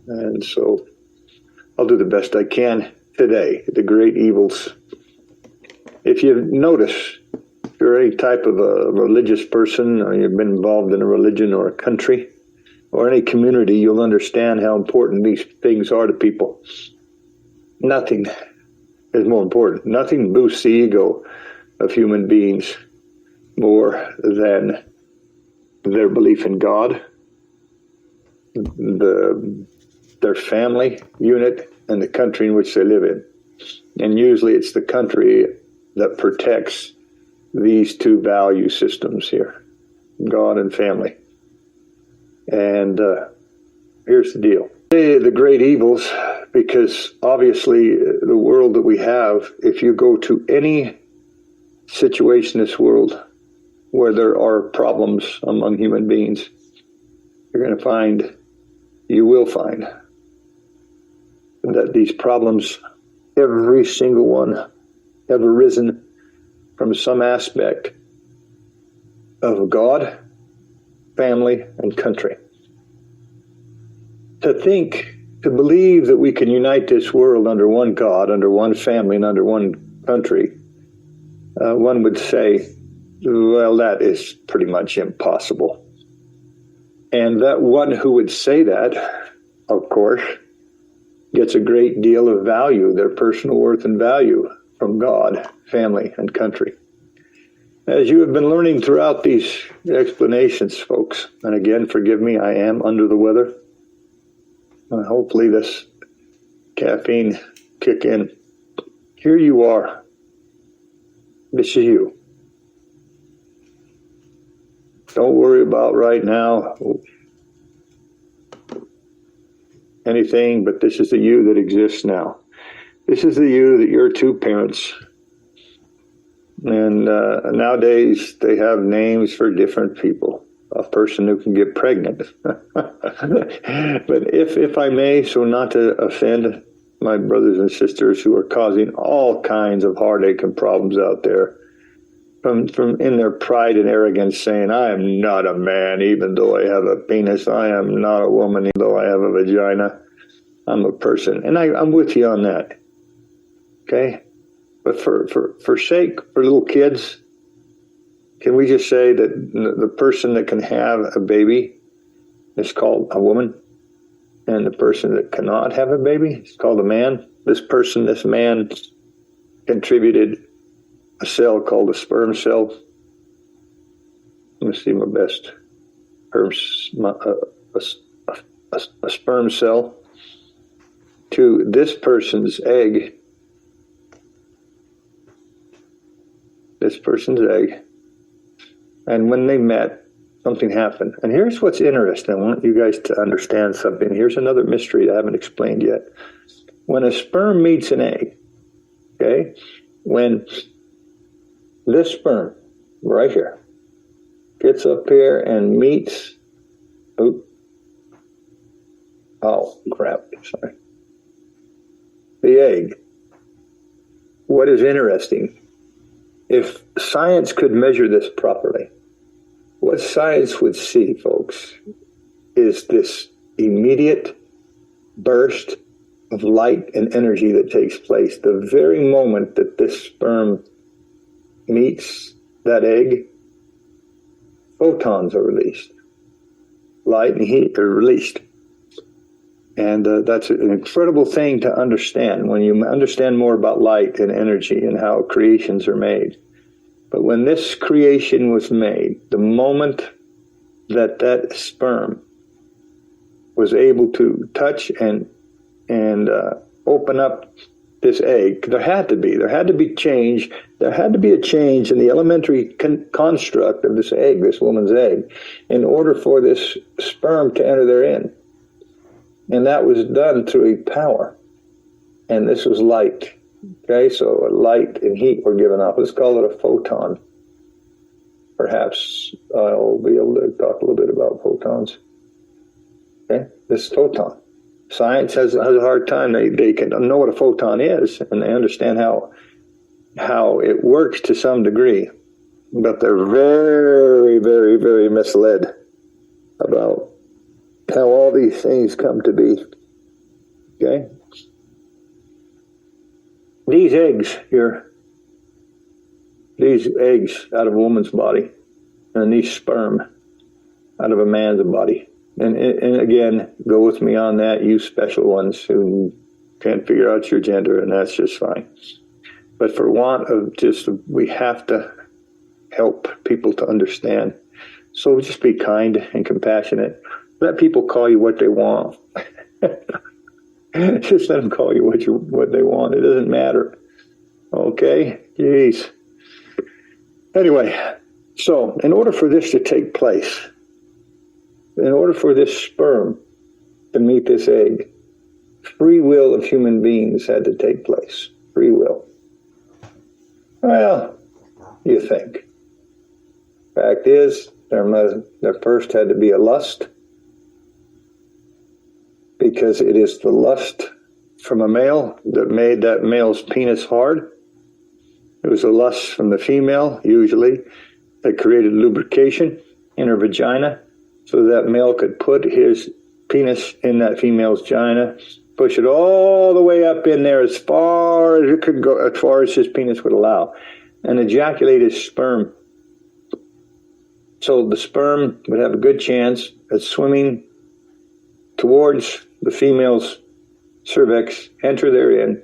And so I'll do the best I can today. The great evils. If you notice, if you're any type of a religious person, or you've been involved in a religion or a country or any community, you'll understand how important these things are to people. Nothing is more important. Nothing boosts the ego of human beings more than their belief in God, their family unit, and the country in which they live in. And usually it's the country that protects these two value systems here, God and family. And here's the deal. The great evils, because obviously the world that we have, if you go to any situation in this world where there are problems among human beings, you will find that these problems, every single one, have arisen from some aspect of God, family, and country. To believe that we can unite this world under one God, under one family, and under one country, one would say, well, that is pretty much impossible. And that one who would say that, of course, gets a great deal of value, their personal worth and value, from God, family, and country. As you have been learning throughout these explanations, folks, and again, forgive me, I am under the weather. Hopefully this caffeine kick in. Here you are. This is you. Don't worry about right now anything, but this is the you that exists now. This is the you that your two parents, and nowadays they have names for different people. A person who can get pregnant. But if I may, so not to offend my brothers and sisters who are causing all kinds of heartache and problems out there, from in their pride and arrogance, saying, I am not a man even though I have a penis. I am not a woman even though I have a vagina. I'm a person. And I'm with you on that. Okay? But for little kids, can we just say that the person that can have a baby is called a woman, and the person that cannot have a baby is called a man? This man contributed a cell called a sperm cell. Let me see my best. A sperm cell to this person's egg. This person's egg. And when they met, something happened. And here's what's interesting. I want you guys to understand something. Here's another mystery that I haven't explained yet. When a sperm meets an egg, okay, when this sperm right here gets up here and meets, the egg, what is interesting, if science could measure this properly, what science would see, folks, is this immediate burst of light and energy that takes place. The very moment that this sperm meets that egg, photons are released. Light and heat are released. And that's an incredible thing to understand when you understand more about light and energy and how creations are made. But when this creation was made, the moment that sperm was able to touch and open up this egg, there had to be change. There had to be a change in the elementary construct of this egg, this woman's egg, in order for this sperm to enter therein. And that was done through a power. And this was light. Okay, so light and heat were given off. Let's call it a photon. Perhaps I'll be able to talk a little bit about photons. Okay, this photon. Science has a hard time. They can know what a photon is, and they understand how it works to some degree. But they're very, very, very misled about how all these things come to be. Okay? These eggs here, these eggs out of a woman's body, and these sperm out of a man's body. And again, go with me on that, you special ones who can't figure out your gender, and that's just fine. But for want of just, we have to help people to understand. So just be kind and compassionate. Let people call you what they want. Just let them call you what they want. It doesn't matter. Okay? Jeez. Anyway, so in order for this to take place, in order for this sperm to meet this egg, free will of human beings had to take place. Free will. Well, you think. Fact is, there first had to be a lust, because it is the lust from a male that made that male's penis hard. It was a lust from the female, usually, that created lubrication in her vagina so that male could put his penis in that female's vagina, push it all the way up in there as far as it could go, as far as his penis would allow, and ejaculate his sperm. So the sperm would have a good chance at swimming towards the female's cervix, enter therein,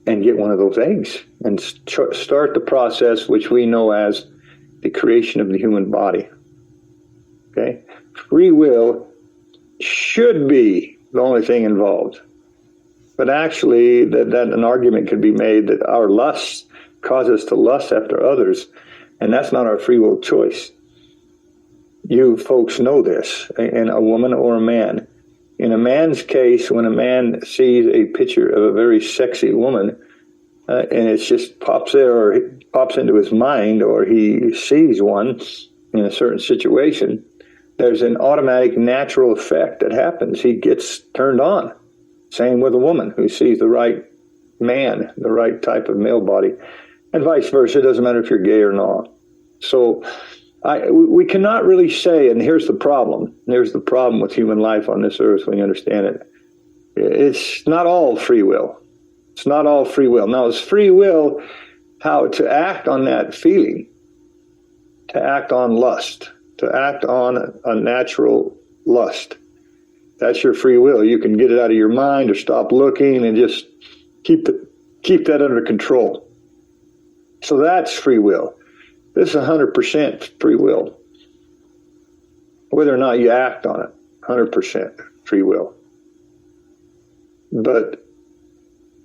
and get one of those eggs and start the process which we know as the creation of the human body. Okay? Free will should be the only thing involved. But actually, that an argument could be made that our lusts cause us to lust after others, and that's not our free will choice. You folks know this, in a woman or a man. In a man's case, when a man sees a picture of a very sexy woman, and it just pops there, or pops into his mind, or he sees one in a certain situation, there's an automatic natural effect that happens. He gets turned on. Same with a woman who sees the right man, the right type of male body, and vice versa. It doesn't matter if you're gay or not. So we cannot really say, and here's the problem. Here's the problem with human life on this earth when you understand it. It's not all free will. It's not all free will. Now, it's free will how to act on that feeling, to act on lust, to act on a natural lust. That's your free will. You can get it out of your mind or stop looking and just keep that under control. So that's free will. This is 100% free will. Whether or not you act on it, 100% free will. But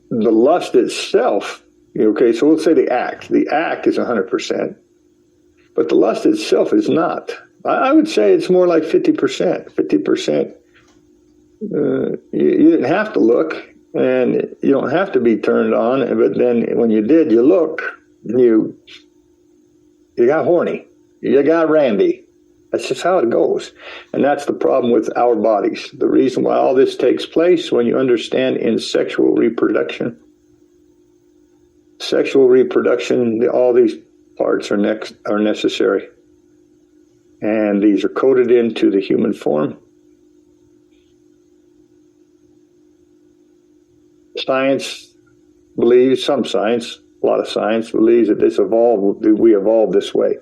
the lust itself, okay, so we'll say the act. The act is 100%, but the lust itself is not. I would say it's more like 50%. 50%. You didn't have to look, and you don't have to be turned on, but then when you did, you look, you got horny, you got randy. That's just how it goes. And that's the problem with our bodies. The reason why all this takes place, when you understand in sexual reproduction, all these parts are necessary. And these are coded into the human form. Science believes, a lot of science believes that we evolved this way.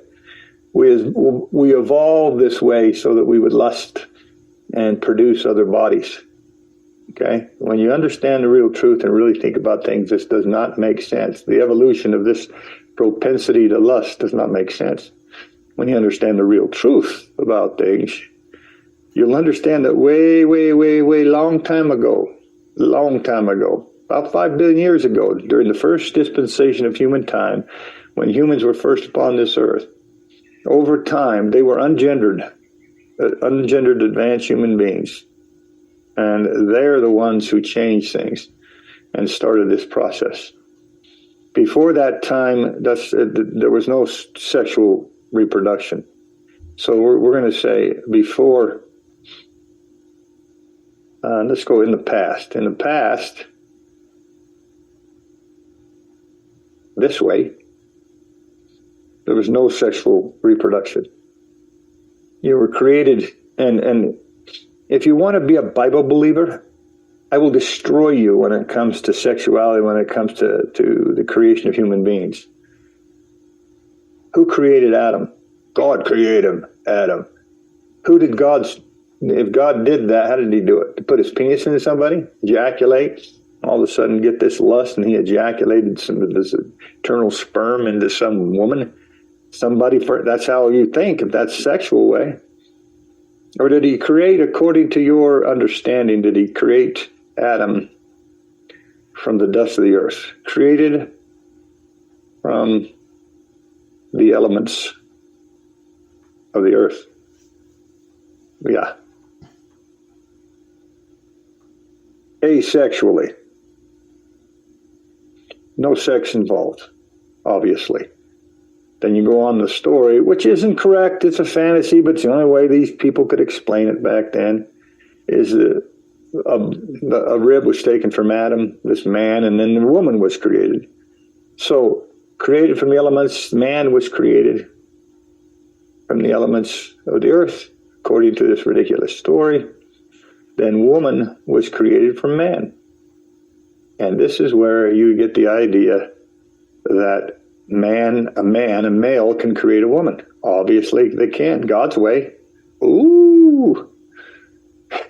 We evolved this way so that we would lust and produce other bodies. Okay? When you understand the real truth and really think about things, this does not make sense. The evolution of this propensity to lust does not make sense. When you understand the real truth about things, you'll understand that way, long time ago, about 5 billion years ago, during the first dispensation of human time, when humans were first upon this earth, over time, they were ungendered advanced human beings. And they're the ones who changed things and started this process. Before that time, there was no sexual reproduction. So we're going to say before, let's go in the past. In the past, this way, there was no sexual reproduction. You were created, and if you want to be a Bible believer, I will destroy you when it comes to sexuality, when it comes to the creation of human beings. Who created Adam? God created Adam. Who did God's... If God did that, how did he do it? To put his penis into somebody? Ejaculate? All of a sudden get this lust, and he ejaculated some of this eternal sperm into some woman? That's how you think, if that's sexual way. Or did he create, according to your understanding, did he create Adam from the dust of the earth? Created from the elements of the earth. Yeah. Asexually. No sex involved, obviously. Then you go on the story, which isn't correct. It's a fantasy, but it's the only way these people could explain it back then, is a rib was taken from Adam, this man, and then the woman was created. So, created from the elements, man was created from the elements of the earth, according to this ridiculous story. Then woman was created from man. And this is where you get the idea that a male can create a woman. Obviously they can, God's way. Ooh.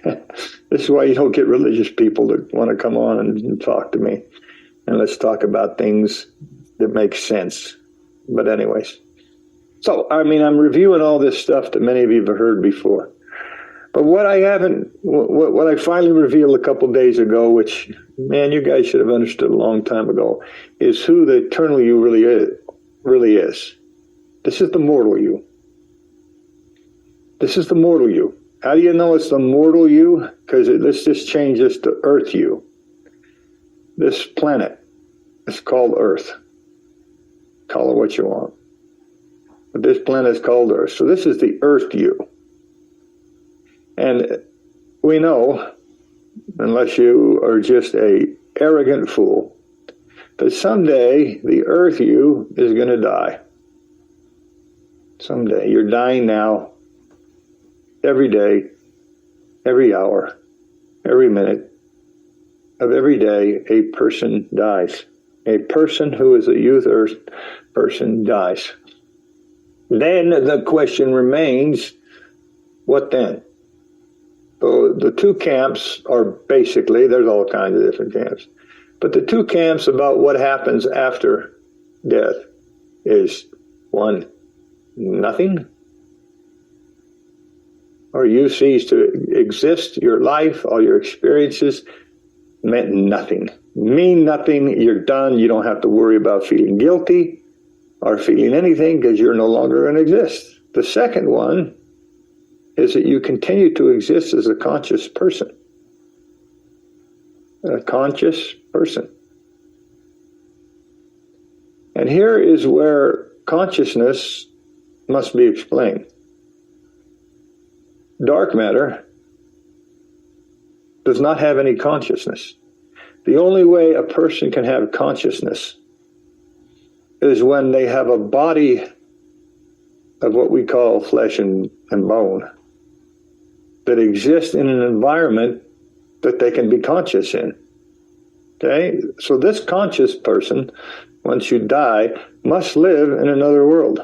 This is why you don't get religious people that want to come on and talk to me. And let's talk about things that make sense. But anyways. So, I'm reviewing all this stuff that many of you have heard before. But what I finally revealed a couple days ago, which, man, you guys should have understood a long time ago, is who the eternal you really is. This is the mortal you. This is the mortal you. How do you know it's the mortal you? Because let's just change this to earth you. This planet is called Earth. Call it what you want. But this planet is called Earth. So this is the earth you. And we know, unless you are just a arrogant fool, that someday the earth you is going to die. Someday. You're dying now. Every day, every hour, every minute of every day, a person dies. A person who is a youth earth person dies. Then the question remains, what then? So the two camps are basically, there's all kinds of different camps, but the two camps about what happens after death is, one, nothing, or you cease to exist, your life, all your experiences meant nothing, mean nothing, you're done, you don't have to worry about feeling guilty or feeling anything because you're no longer going to exist. The second one is that you continue to exist as a conscious person. A conscious person. And here is where consciousness must be explained. Dark matter does not have any consciousness. The only way a person can have consciousness is when they have a body of what we call flesh and bone that exists in an environment that they can be conscious in. Okay? So this conscious person, once you die, must live in another world.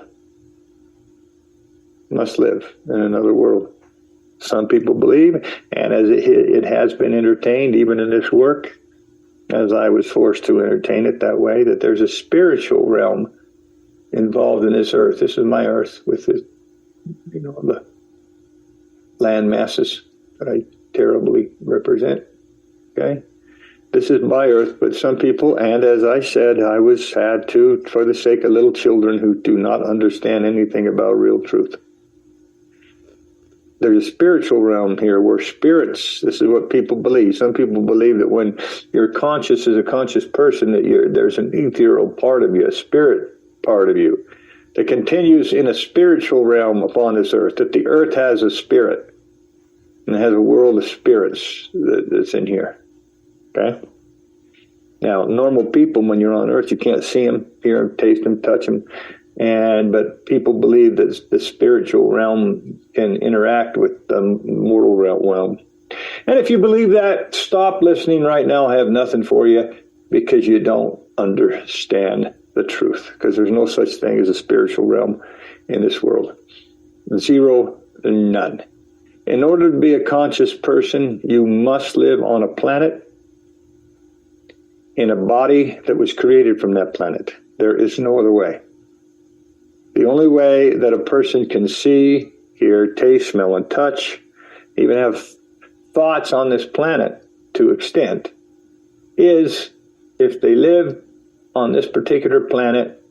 Must live in another world. Some people believe, and as it has been entertained even in this work, as I was forced to entertain it that way, that there's a spiritual realm involved in this earth. This is my earth with the land masses that I terribly represent. Okay? This is my earth, but some people, and as I said, I was had to, for the sake of little children who do not understand anything about real truth. There's a spiritual realm here where spirits, this is what people believe. Some people believe that when you're conscious as a conscious person, that there's an ethereal part of you, a spirit part of you, that continues in a spiritual realm upon this earth, that the earth has a spirit, and it has a world of spirits that's in here. Okay? Now, normal people, when you're on earth, you can't see them, hear them, taste them, touch them. But people believe that the spiritual realm can interact with the mortal realm. And if you believe that, stop listening right now. I have nothing for you because you don't understand the truth, because there's no such thing as a spiritual realm in this world. Zero, none. In order to be a conscious person, you must live on a planet in a body that was created from that planet. There is no other way. The only way that a person can see, hear, taste, smell, and touch, even have thoughts on this planet to extent, is if they live on this particular planet,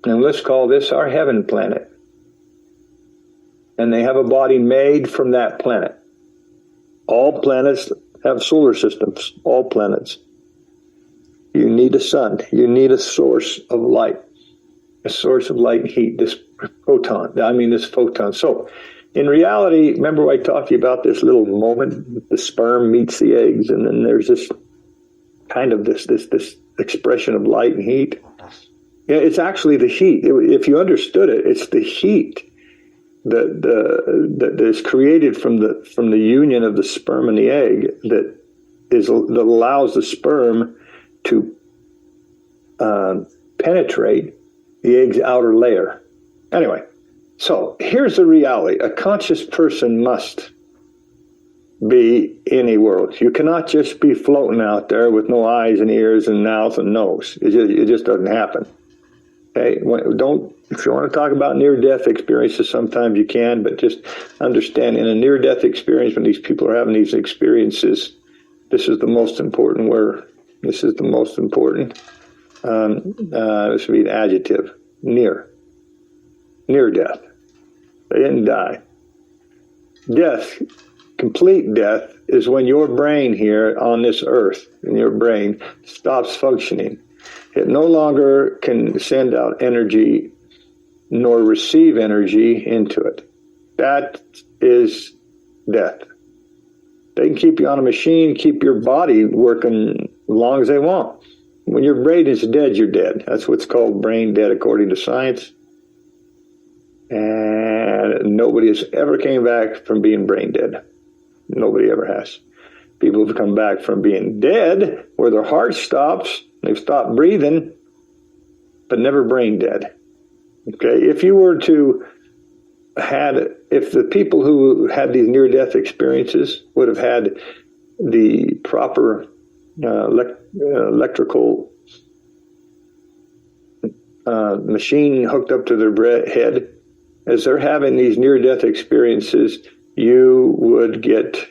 and let's call this our heaven planet, and they have a body made from that planet. All planets have solar systems, all planets. You need a sun. You need a source of light. A source of light and heat, this photon. So, in reality, remember I talked to you about this little moment, the sperm meets the eggs, and then there's this kind of this expression of light and heat. Yeah, it's actually the heat. If you understood it, it's the heat that is created from the union of the sperm and the egg that allows the sperm to penetrate the egg's outer layer. Anyway, so here's the reality. A conscious person must be in a world. You cannot just be floating out there with no eyes and ears and mouth and nose. It just doesn't happen. Okay, if you want to talk about near-death experiences, sometimes you can, but just understand in a near-death experience, when these people are having these experiences, this is the most important word. This is the most important. This would be an adjective. Near death. They didn't die. Death, complete death, is when your brain here on this earth, in your brain, stops functioning. It no longer can send out energy nor receive energy into it. That is death. They can keep you on a machine, keep your body working as long as they want. When your brain is dead, you're dead. That's what's called brain dead according to science. And nobody has ever came back from being brain dead. Nobody ever has. People have come back from being dead, where their heart stops, they've stopped breathing, but never brain dead. Okay, if the people who had these near-death experiences would have had the proper electrical machine hooked up to their head, as they're having these near-death experiences, you would get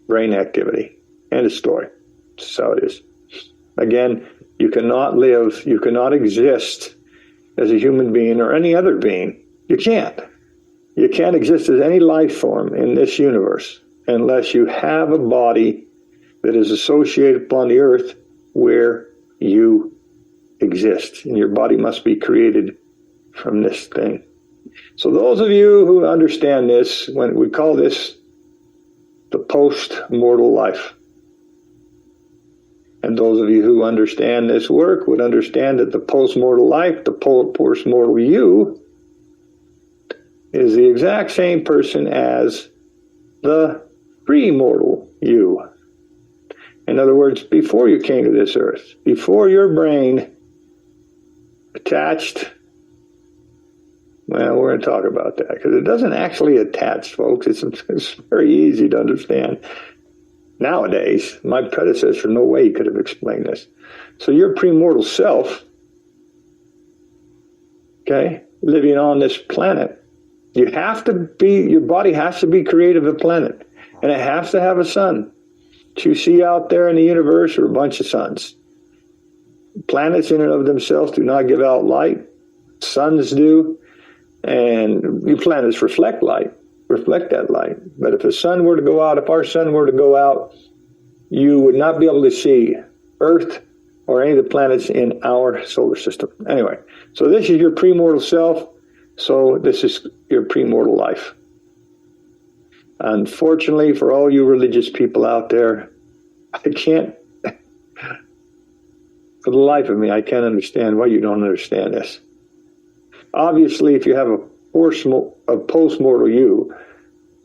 brain activity. End of story. That's how it is. Again, you cannot exist as a human being or any other being. You can't. You can't exist as any life form in this universe unless you have a body that is associated upon the earth where you exist. And your body must be created from this thing. So those of you who understand this, when we call this the post-mortal life. And those of you who understand this work would understand that the post-mortal life, the post-mortal you, is the exact same person as the pre-mortal you. In other words, before you came to this earth, before your brain attached, well, we're going to talk about that because it doesn't actually attach, folks. It's very easy to understand. Nowadays, my predecessor, no way he could have explained this. So your premortal self, okay, living on this planet, your body has to be created of a planet, and it has to have a sun. What you see out there in the universe are a bunch of suns. Planets in and of themselves do not give out light. Suns do, and the planets reflect that light. But if our sun were to go out, you would not be able to see Earth or any of the planets in our solar system. Anyway, so this is your premortal self. So this is your premortal life. Unfortunately, for all you religious people out there, I can't, for the life of me, I can't understand why you don't understand this. Obviously, if you have a post-mortal you,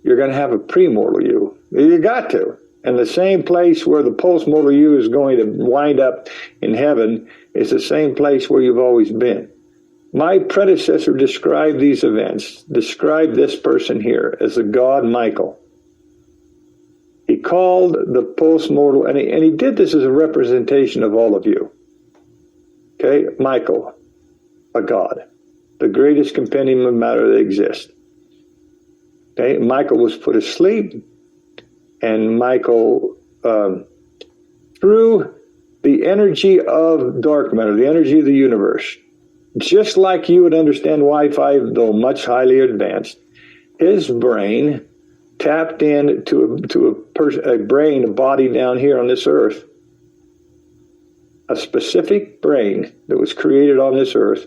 you're going to have a premortal you. You got to. And the same place where the post-mortal you is going to wind up in heaven is the same place where you've always been. My predecessor described these events, described this person here as the god Michael. He called the post-mortal, and he did this as a representation of all of you. Okay, Michael, a god, the greatest compendium of matter that exists. Okay, Michael was put asleep, and Michael, through the energy of dark matter, the energy of the universe, just like you would understand Wi-Fi, though much highly advanced, his brain tapped in to a brain, a body down here on this earth, a specific brain that was created on this earth,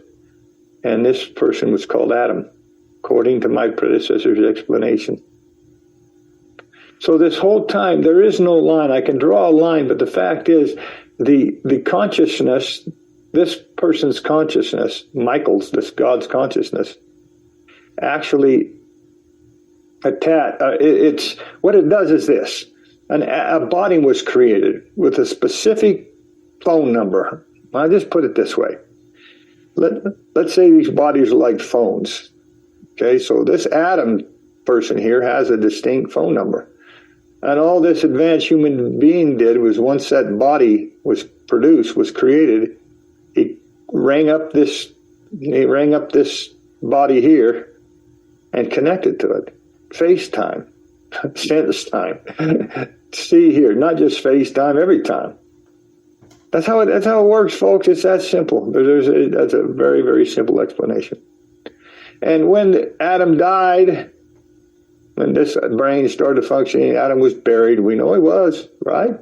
and this person was called Adam, according to my predecessor's explanation. So this whole time, there is no line. I can draw a line, but the fact is, the consciousness, this person's consciousness, Michael's, this God's consciousness, actually it's what it does is this: a body was created with a specific phone number. I'll just put it this way: let's say these bodies are like phones. Okay, so this Adam person here has a distinct phone number. And all this advanced human being did was, once that body was produced, was created, he rang up this body here and connected to it. FaceTime, sense time. See here, not just FaceTime, every time. That's how it works, folks. It's that simple. That's a very, very simple explanation. And when Adam died, when this brain started functioning, Adam was buried. We know he was, right?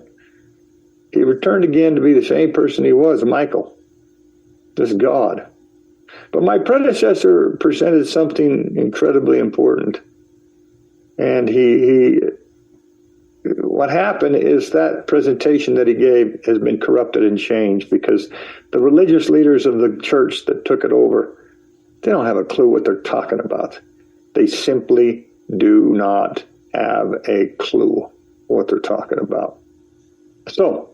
He returned again to be the same person he was, Michael, this God. But my predecessor presented something incredibly important. And what happened is that presentation that he gave has been corrupted and changed, because the religious leaders of the church that took it over, they don't have a clue what they're talking about. They simply do not have a clue what they're talking about. So,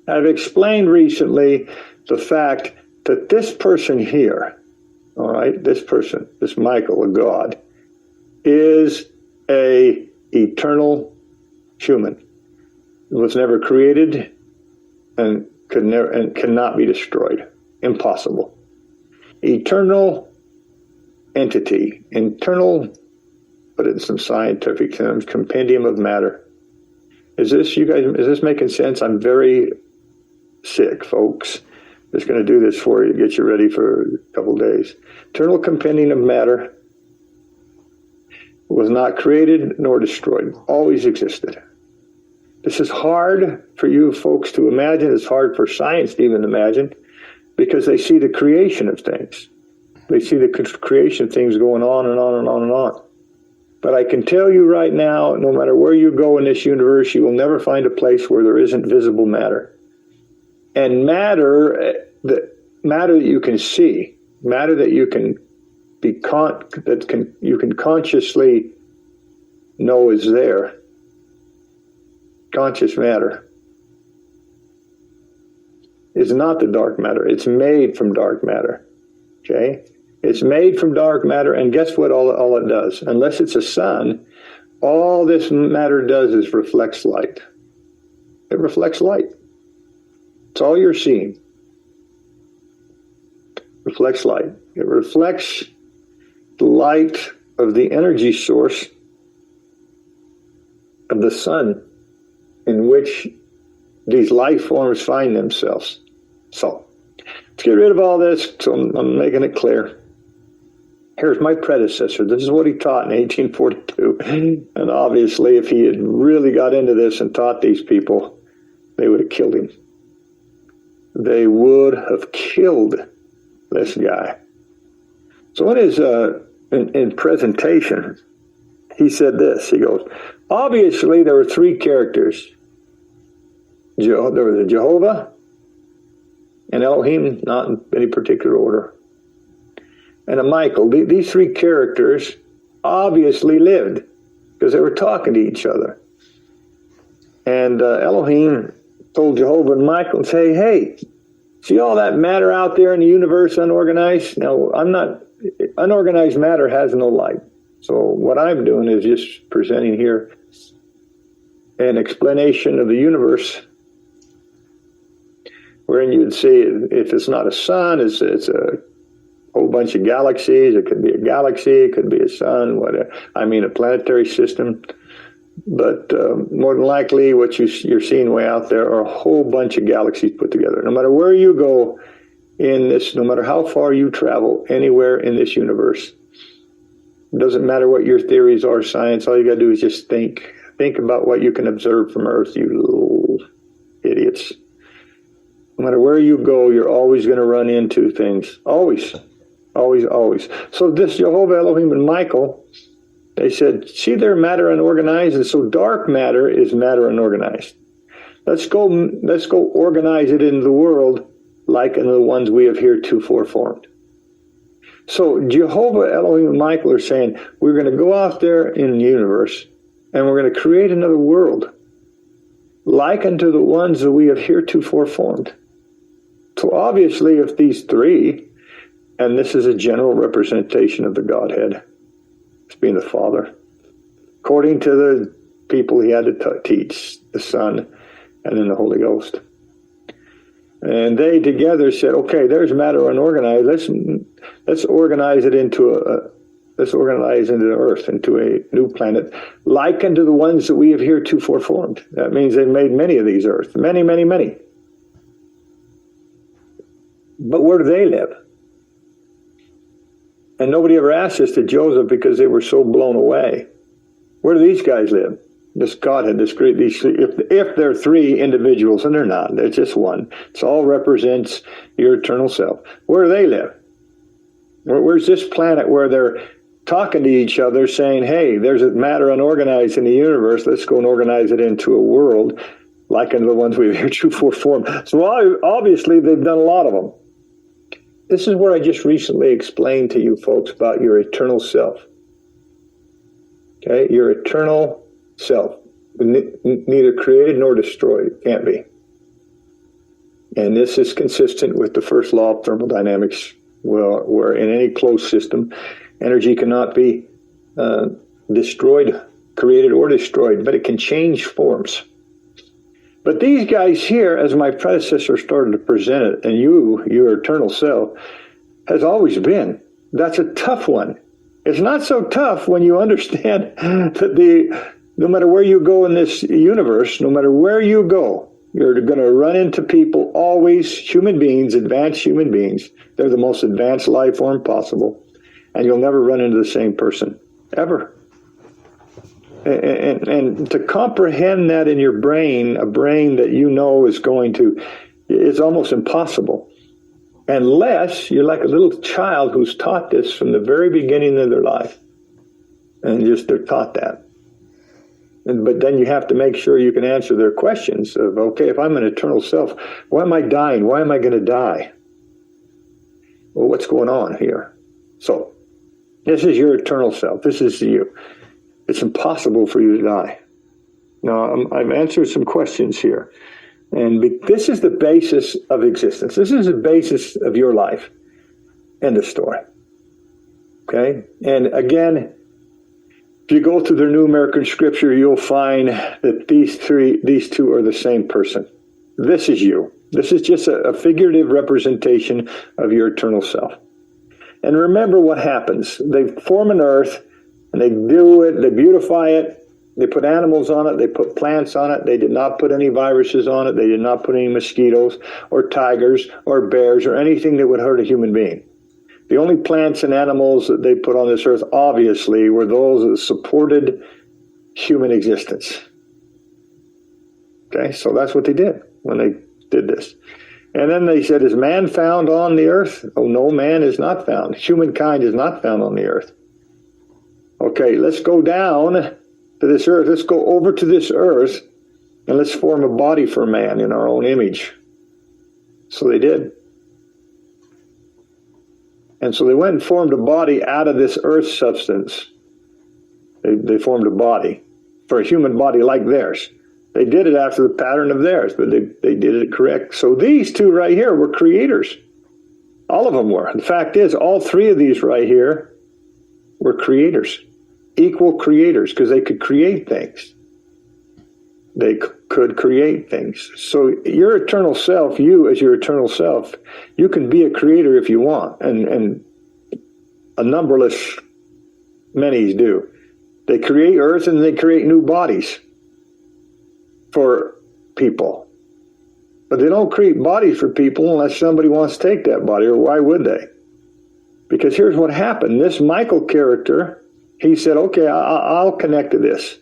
I've explained recently the fact that this person here, all right, this person, this Michael, a God, is a eternal human. Was never created and cannot be destroyed. Impossible. Eternal entity, internal, put it in some scientific terms, compendium of matter. Is this making sense? I'm very sick, folks. Just going to do this for you, get you ready for a couple of days. Eternal compendium of matter was not created nor destroyed, always existed. This is hard for you folks to imagine. It's hard for science to even imagine, because they see the creation of things. They see the creation of things going on and on and on and on. But I can tell you right now, no matter where you go in this universe, you will never find a place where there isn't visible matter. And matter that you can see, matter that you can you can consciously know is there. Conscious matter is not the dark matter. It's made from dark matter. Okay? It's made from dark matter, and guess what all it does? Unless it's a sun, all this matter does is reflects light. It reflects light. It's all you're seeing. Reflects light. It reflects the light of the energy source of the sun in which these life forms find themselves. So, let's get rid of all this, so I'm making it clear. Here's my predecessor. This is what he taught in 1842. And obviously, if he had really got into this and taught these people, they would have killed him. They would have killed this guy. So in his in presentation, he said this. He goes, obviously, there were three characters. There was a Jehovah and Elohim, not in any particular order, and a Michael. These three characters obviously lived because they were talking to each other. And Elohim told Jehovah and Michael and say, hey, see all that matter out there in the universe unorganized? Now, unorganized matter has no light. So what I'm doing is just presenting here an explanation of the universe, wherein you would see if it's not a sun, it's a whole bunch of galaxies. It could be a galaxy, it could be a sun, whatever. I mean, a planetary system. But more than likely, what you're seeing way out there are a whole bunch of galaxies put together. No matter where you go in this, no matter how far you travel anywhere in this universe, it doesn't matter what your theories are, science. All you got to do is just think. Think about what you can observe from Earth, you little idiots. No matter where you go, you're always going to run into things. Always. Always, always. So this Jehovah, Elohim, and Michael, they said, see, they're matter unorganized, and so dark matter is matter unorganized. Let's go organize it in the world like in the ones we have heretofore formed. So Jehovah, Elohim, and Michael are saying, we're going to go out there in the universe, and we're going to create another world like unto the ones that we have heretofore formed. So obviously, if these three, and this is a general representation of the Godhead, it's being the Father, according to the people he had to teach, the Son, and then the Holy Ghost. And they together said, okay, there's matter unorganized. Let's organize it into let's organize into the Earth, into a new planet, like unto the ones that we have heretofore formed. That means they made many of these Earths, many, many, many. But where do they live? And nobody ever asked this to Joseph because they were so blown away. Where do these guys live? This Godhead, if they're three individuals, and they're not, they're just one. It all represents your eternal self. Where do they live? Where's this planet where they're talking to each other saying, hey, there's a matter unorganized in the universe. Let's go and organize it into a world like in the ones we've heretofore formed. So obviously they've done a lot of them. This is where I just recently explained to you folks about your eternal self. Okay, your eternal self, neither created nor destroyed, can't be. And this is consistent with the first law of thermodynamics, where in any closed system, energy cannot be destroyed, created or destroyed, but it can change forms. But these guys here, as my predecessor started to present it, and your eternal self, has always been. That's a tough one. It's not so tough when you understand that no matter where you go in this universe, no matter where you go, you're going to run into people, always human beings, advanced human beings. They're the most advanced life form possible. And you'll never run into the same person, ever. And to comprehend that in your brain, a brain that you know is it's almost impossible. Unless you're like a little child who's taught this from the very beginning of their life. And just they're taught that. But then you have to make sure you can answer their questions of, okay, if I'm an eternal self, why am I dying? Why am I going to die? Well, what's going on here? So, this is your eternal self. This is you. It's impossible for you to die. Now, I've answered some questions here. And this is the basis of existence. This is the basis of your life. End of story. Okay? And again, if you go through the New American Scripture, you'll find that these two are the same person. This is you. This is just a figurative representation of your eternal self. And remember what happens. They form an earth, and they do it, they beautify it, they put animals on it, they put plants on it, they did not put any viruses on it, they did not put any mosquitoes or tigers or bears or anything that would hurt a human being. The only plants and animals that they put on this earth, obviously, were those that supported human existence. Okay, so that's what they did when they did this. And then they said, is man found on the earth? Oh, no, man is not found. Humankind is not found on the earth. Okay, let's go down to this earth. Let's go over to this earth and let's form a body for man in our own image. So they did. And so they went and formed a body out of this earth substance. They formed a body for a human body like theirs. They did it after the pattern of theirs, but they did it correct. So these two right here were creators. All of them were. The fact is, all three of these right here were creators, equal creators, because they could create things. They could create things. So your eternal self, you as your eternal self, you can be a creator if you want, and a numberless many do. They create earth and they create new bodies for people. But they don't create bodies for people unless somebody wants to take that body, or why would they? Because here's what happened. This Michael character, he said, okay, I'll connect to this.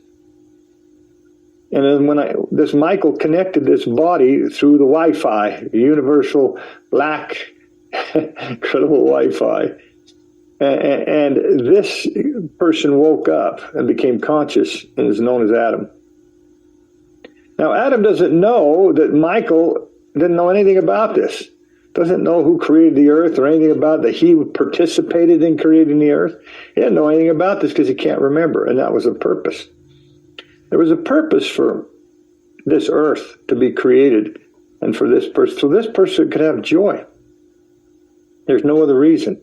And then when this Michael connected this body through the Wi-Fi, universal black, incredible Wi-Fi, and this person woke up and became conscious and is known as Adam. Now, Adam doesn't know that Michael didn't know anything about this. Doesn't know who created the earth or anything about that he participated in creating the earth. He didn't know anything about this because he can't remember, and that was a purpose. There was a purpose for this earth to be created and for this person, so this person could have joy. There's no other reason.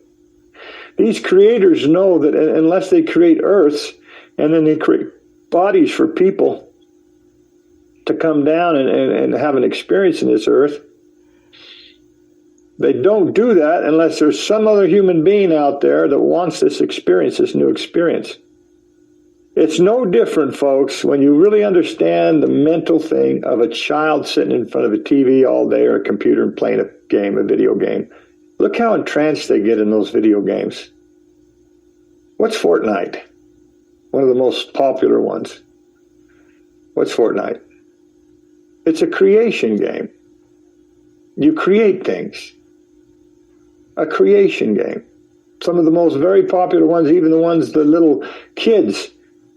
These creators know that unless they create earths and then they create bodies for people to come down and have an experience in this earth, they don't do that unless there's some other human being out there that wants this experience, this new experience. It's no different, folks, when you really understand the mental thing of a child sitting in front of a TV all day or a computer and playing a game, a video game. Look how entranced they get in those video games. What's Fortnite? One of the most popular ones. What's Fortnite? It's a creation game. You create things. A creation game. Some of the most very popular ones, even the ones the little kids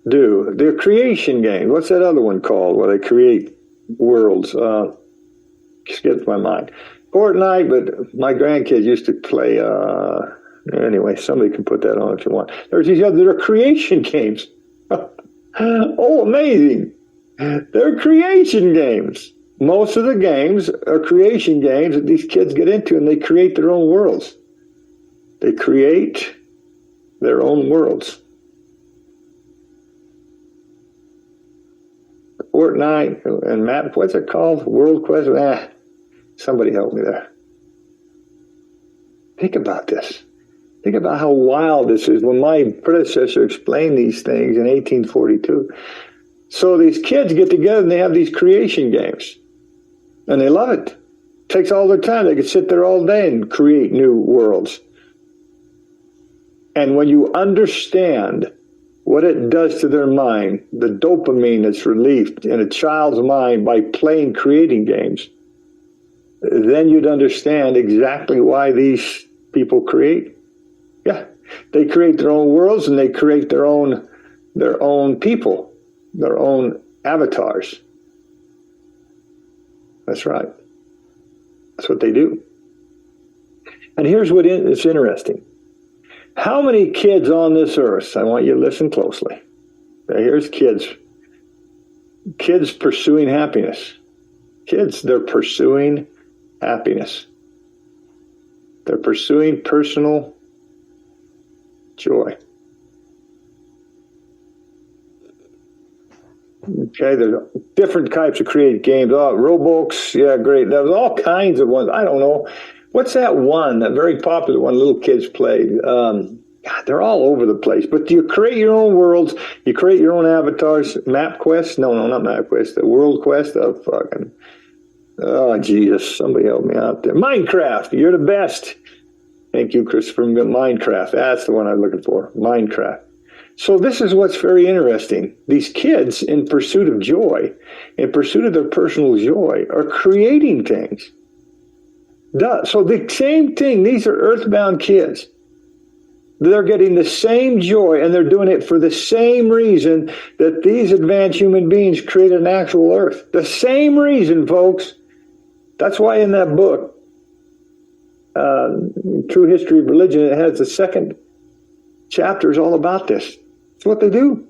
do. They're creation games. What's that other one called where they create worlds? Skips my mind. Fortnite, but my grandkids used to play, anyway, somebody can put that on if you want. There's these other, they're creation games. Oh, amazing. They're creation games. Most of the games are creation games that these kids get into, and they create their own worlds. They create their own worlds. Fortnite and map, what's it called? World Quest? Somebody help me there. Think about this. Think about how wild this is. When my predecessor explained these things in 1842. So these kids get together and they have these creation games. And they love it. It takes all their time. They could sit there all day and create new worlds. And when you understand what it does to their mind, the dopamine that's released in a child's mind by playing creating games, then you'd understand exactly why these people create. Yeah, they create their own worlds and they create their own people, their own avatars. That's right. That's what they do. And here's what is interesting. How many kids on this earth, I want you to listen closely. Here's kids. Kids pursuing happiness. Kids, they're pursuing happiness. They're pursuing personal joy. Okay, there's different types of creative games. Oh, Roblox, yeah, great. There's all kinds of ones. I don't know. What's that one, that very popular one little kids played? God, they're all over the place. But you create your own worlds. You create your own avatars. MapQuest? No, not MapQuest. The World Quest? Oh, Jesus. Somebody help me out there. Minecraft. You're the best. Thank you, Christopher. Minecraft. That's the one I'm looking for. Minecraft. So this is what's very interesting. These kids, in pursuit of joy, in pursuit of their personal joy, are creating things. So the same thing, these are earthbound kids. They're getting the same joy, and they're doing it for the same reason that these advanced human beings created an actual earth. The same reason, folks. That's why in that book, True History of Religion, it has the second chapter is all about this. It's what they do.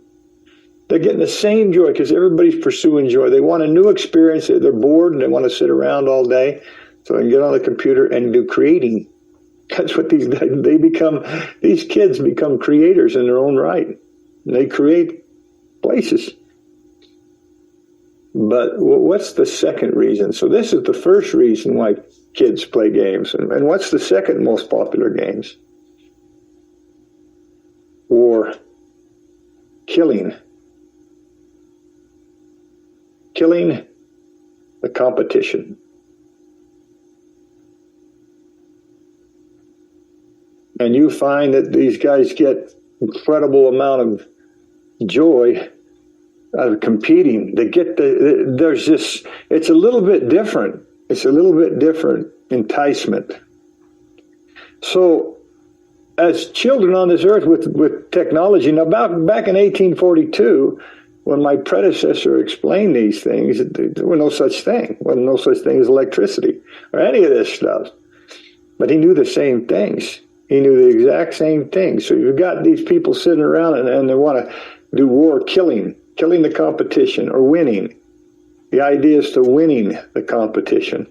They're getting the same joy because everybody's pursuing joy. They want a new experience. They're bored and they want to sit around all day. So they can get on the computer and do creating. That's what these kids become creators in their own right. They create places. But what's the second reason? So this is the first reason why kids play games. And what's the second most popular games? War. Killing. Killing the competition. And you find that these guys get incredible amount of joy out of competing. They get there's just, it's a little bit different. It's a little bit different enticement. So as children on this earth with technology, now back in 1842, when my predecessor explained these things, there was no such thing. There was no such thing as electricity or any of this stuff. But he knew the same things. He knew the exact same thing. So you've got these people sitting around and they want to do war, killing the competition or winning. The idea is to winning the competition.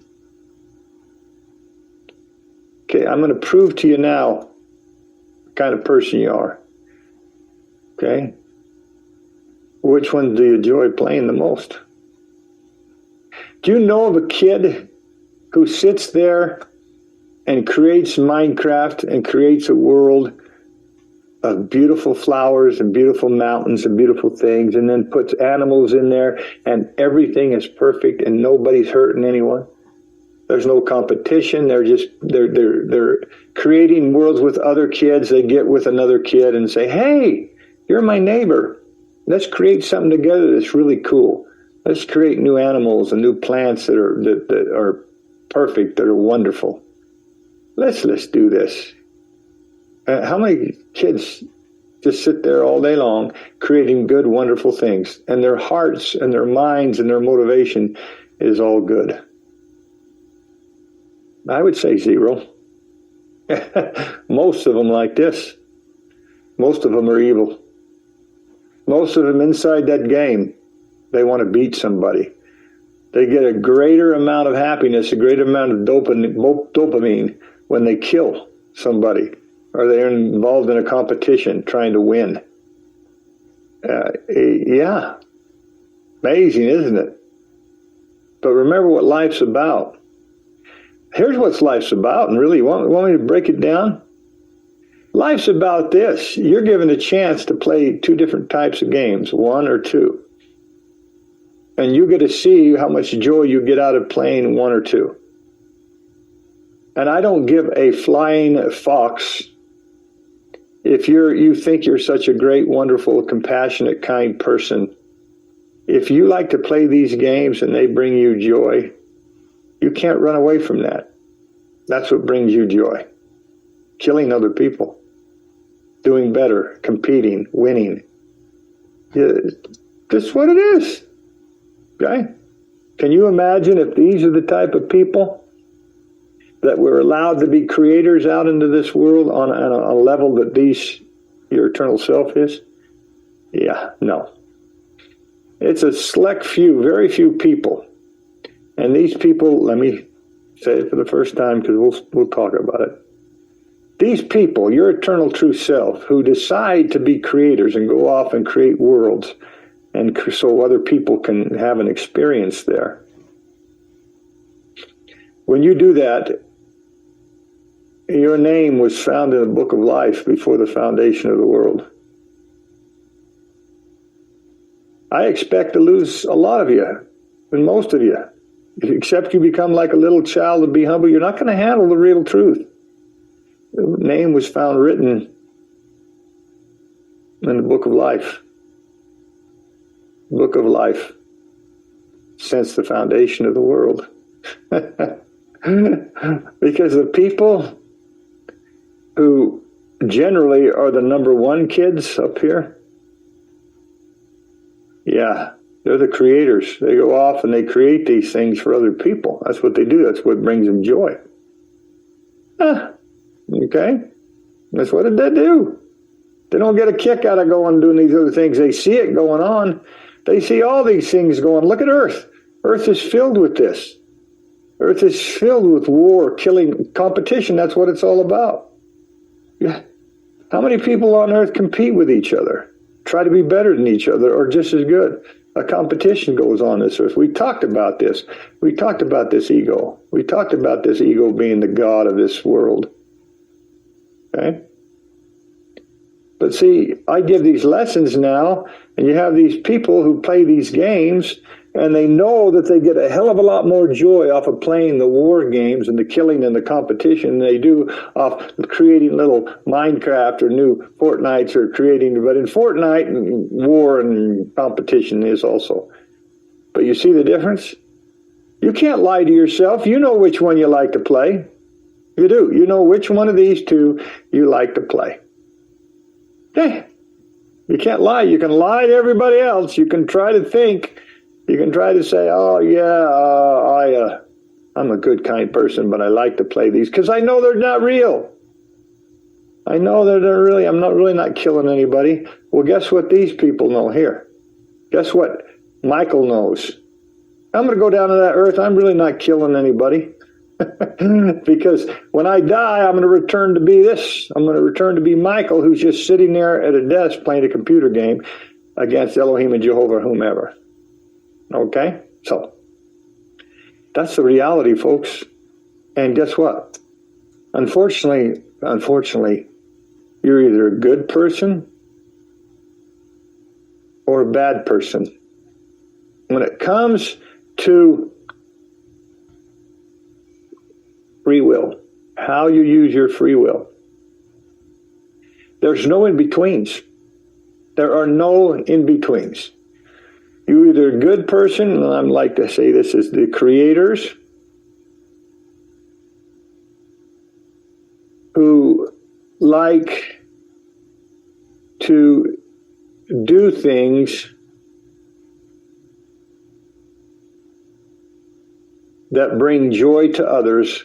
Okay, I'm going to prove to you now what kind of person you are. Okay? Which one do you enjoy playing the most? Do you know of a kid who sits there and creates Minecraft and creates a world of beautiful flowers and beautiful mountains and beautiful things, and then puts animals in there and everything is perfect and nobody's hurting anyone? There's no competition. They're creating worlds with other kids. They get with another kid and say, hey, you're my neighbor. Let's create something together that's really cool. Let's create new animals and new plants that are perfect, that are wonderful. Let's do this. How many kids just sit there all day long creating good, wonderful things, and their hearts and their minds and their motivation is all good? I would say zero. Most of them like this. Most of them are evil. Most of them inside that game, they want to beat somebody. They get a greater amount of happiness, a greater amount of dopamine when they kill somebody or they're involved in a competition trying to win. Yeah, amazing, isn't it? But remember what life's about. Here's what life's about, and really, want me to break it down? Life's about this. You're given a chance to play two different types of games, one or two. And you get to see how much joy you get out of playing one or two. And I don't give a flying fox if you think you're such a great, wonderful, compassionate, kind person. If you like to play these games and they bring you joy, you can't run away from that. That's what brings you joy. Killing other people. Doing better. Competing. Winning. Yeah, that's what it is. Okay? Can you imagine if these are the type of people that were allowed to be creators out into this world on a level that your eternal self is? Yeah, no. It's a select few, very few people. And these people, let me say it for the first time because we'll talk about it. These people, your eternal true self, who decide to be creators and go off and create worlds, and so other people can have an experience there. When you do that, your name was found in the book of life before the foundation of the world. I expect to lose a lot of you, and most of you. Except you become like a little child and be humble, you're not going to handle the real truth. The name was found written in the book of life. Book of life since the foundation of the world. Because the people who generally are the number one kids up here, yeah, they're the creators. They go off and they create these things for other people. That's what they do. That's what brings them joy. Okay? That's what did they do? They don't get a kick out of going and doing these other things. They see it going on. They see all these things going. Look at Earth. Earth is filled with this. Earth is filled with war, killing, competition. That's what it's all about. Yeah. How many people on Earth compete with each other, try to be better than each other, or just as good? A competition goes on this earth. We talked about this. We talked about this ego. We talked about this ego being the god of this world. Okay? But see, I give these lessons now, and you have these people who play these games, and they know that they get a hell of a lot more joy off of playing the war games and the killing and the competition than they do off creating little Minecraft or new Fortnites or creating. But in Fortnite, war and competition is also. But you see the difference? You can't lie to yourself. You know which one you like to play. You do. You know which one of these two you like to play. Okay. You can't lie. You can lie to everybody else. You can try to think. You can try to say, oh, yeah, I'm a good, kind person, but I like to play these because I know they're not real. I know that they're really, I'm not really not killing anybody. Well, guess what these people know here? Guess what Michael knows? I'm going to go down to that earth. I'm really not killing anybody because when I die, I'm going to return to be this. I'm going to return to be Michael, who's just sitting there at a desk playing a computer game against Elohim and Jehovah, whomever. Okay, so that's the reality, folks. And guess what? Unfortunately, you're either a good person or a bad person. When it comes to free will, how you use your free will, there's no in-betweens. There are no in-betweens. You're either a good person, and I like to say this is the creators who like to do things that bring joy to others,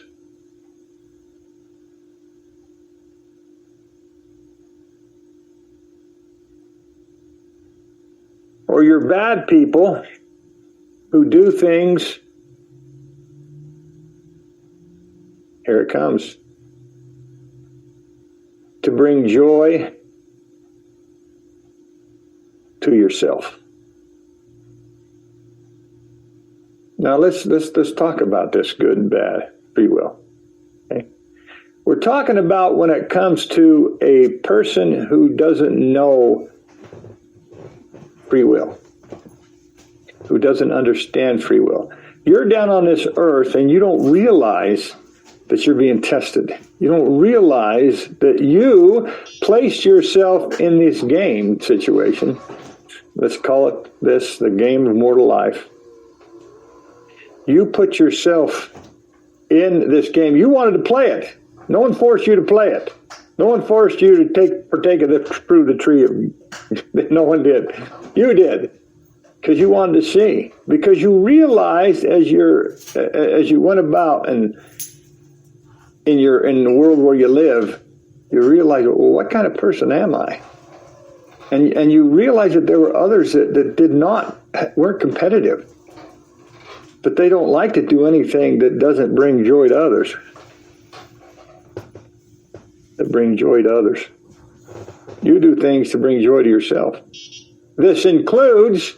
or you're bad people who do things, here it comes, to bring joy to yourself. Now let's talk about this good and bad free will. Okay? We're talking about when it comes to a person who doesn't know free will, who doesn't understand free will. You're down on this earth and you don't realize that you're being tested. You don't realize that you placed yourself in this game situation. Let's call it this, the game of mortal life. You put yourself in this game. You wanted to play it. No one forced you to play it. No one forced you to partake of the fruit of the tree. No one did. You did, because you wanted to see. Because you realized as you went about and in the world where you live, you realize, well, what kind of person am I? And you realize that there were others that weren't competitive. But they don't like to do anything that doesn't bring joy to others. That bring joy to others. You do things to bring joy to yourself. This includes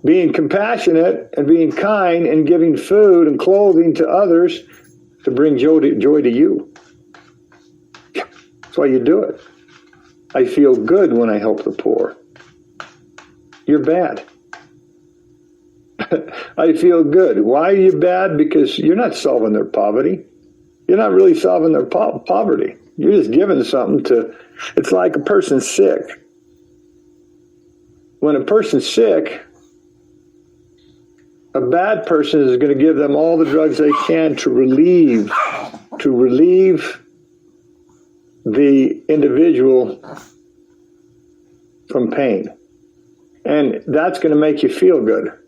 being compassionate and being kind and giving food and clothing to others to bring joy to you. That's why you do it. I feel good when I help the poor. You're bad. I feel good. Why are you bad? Because you're not solving their poverty. You're not really solving their poverty. You're just giving something to, it's like a person's sick. When a person's sick, a bad person is going to give them all the drugs they can to relieve the individual from pain. And that's going to make you feel good.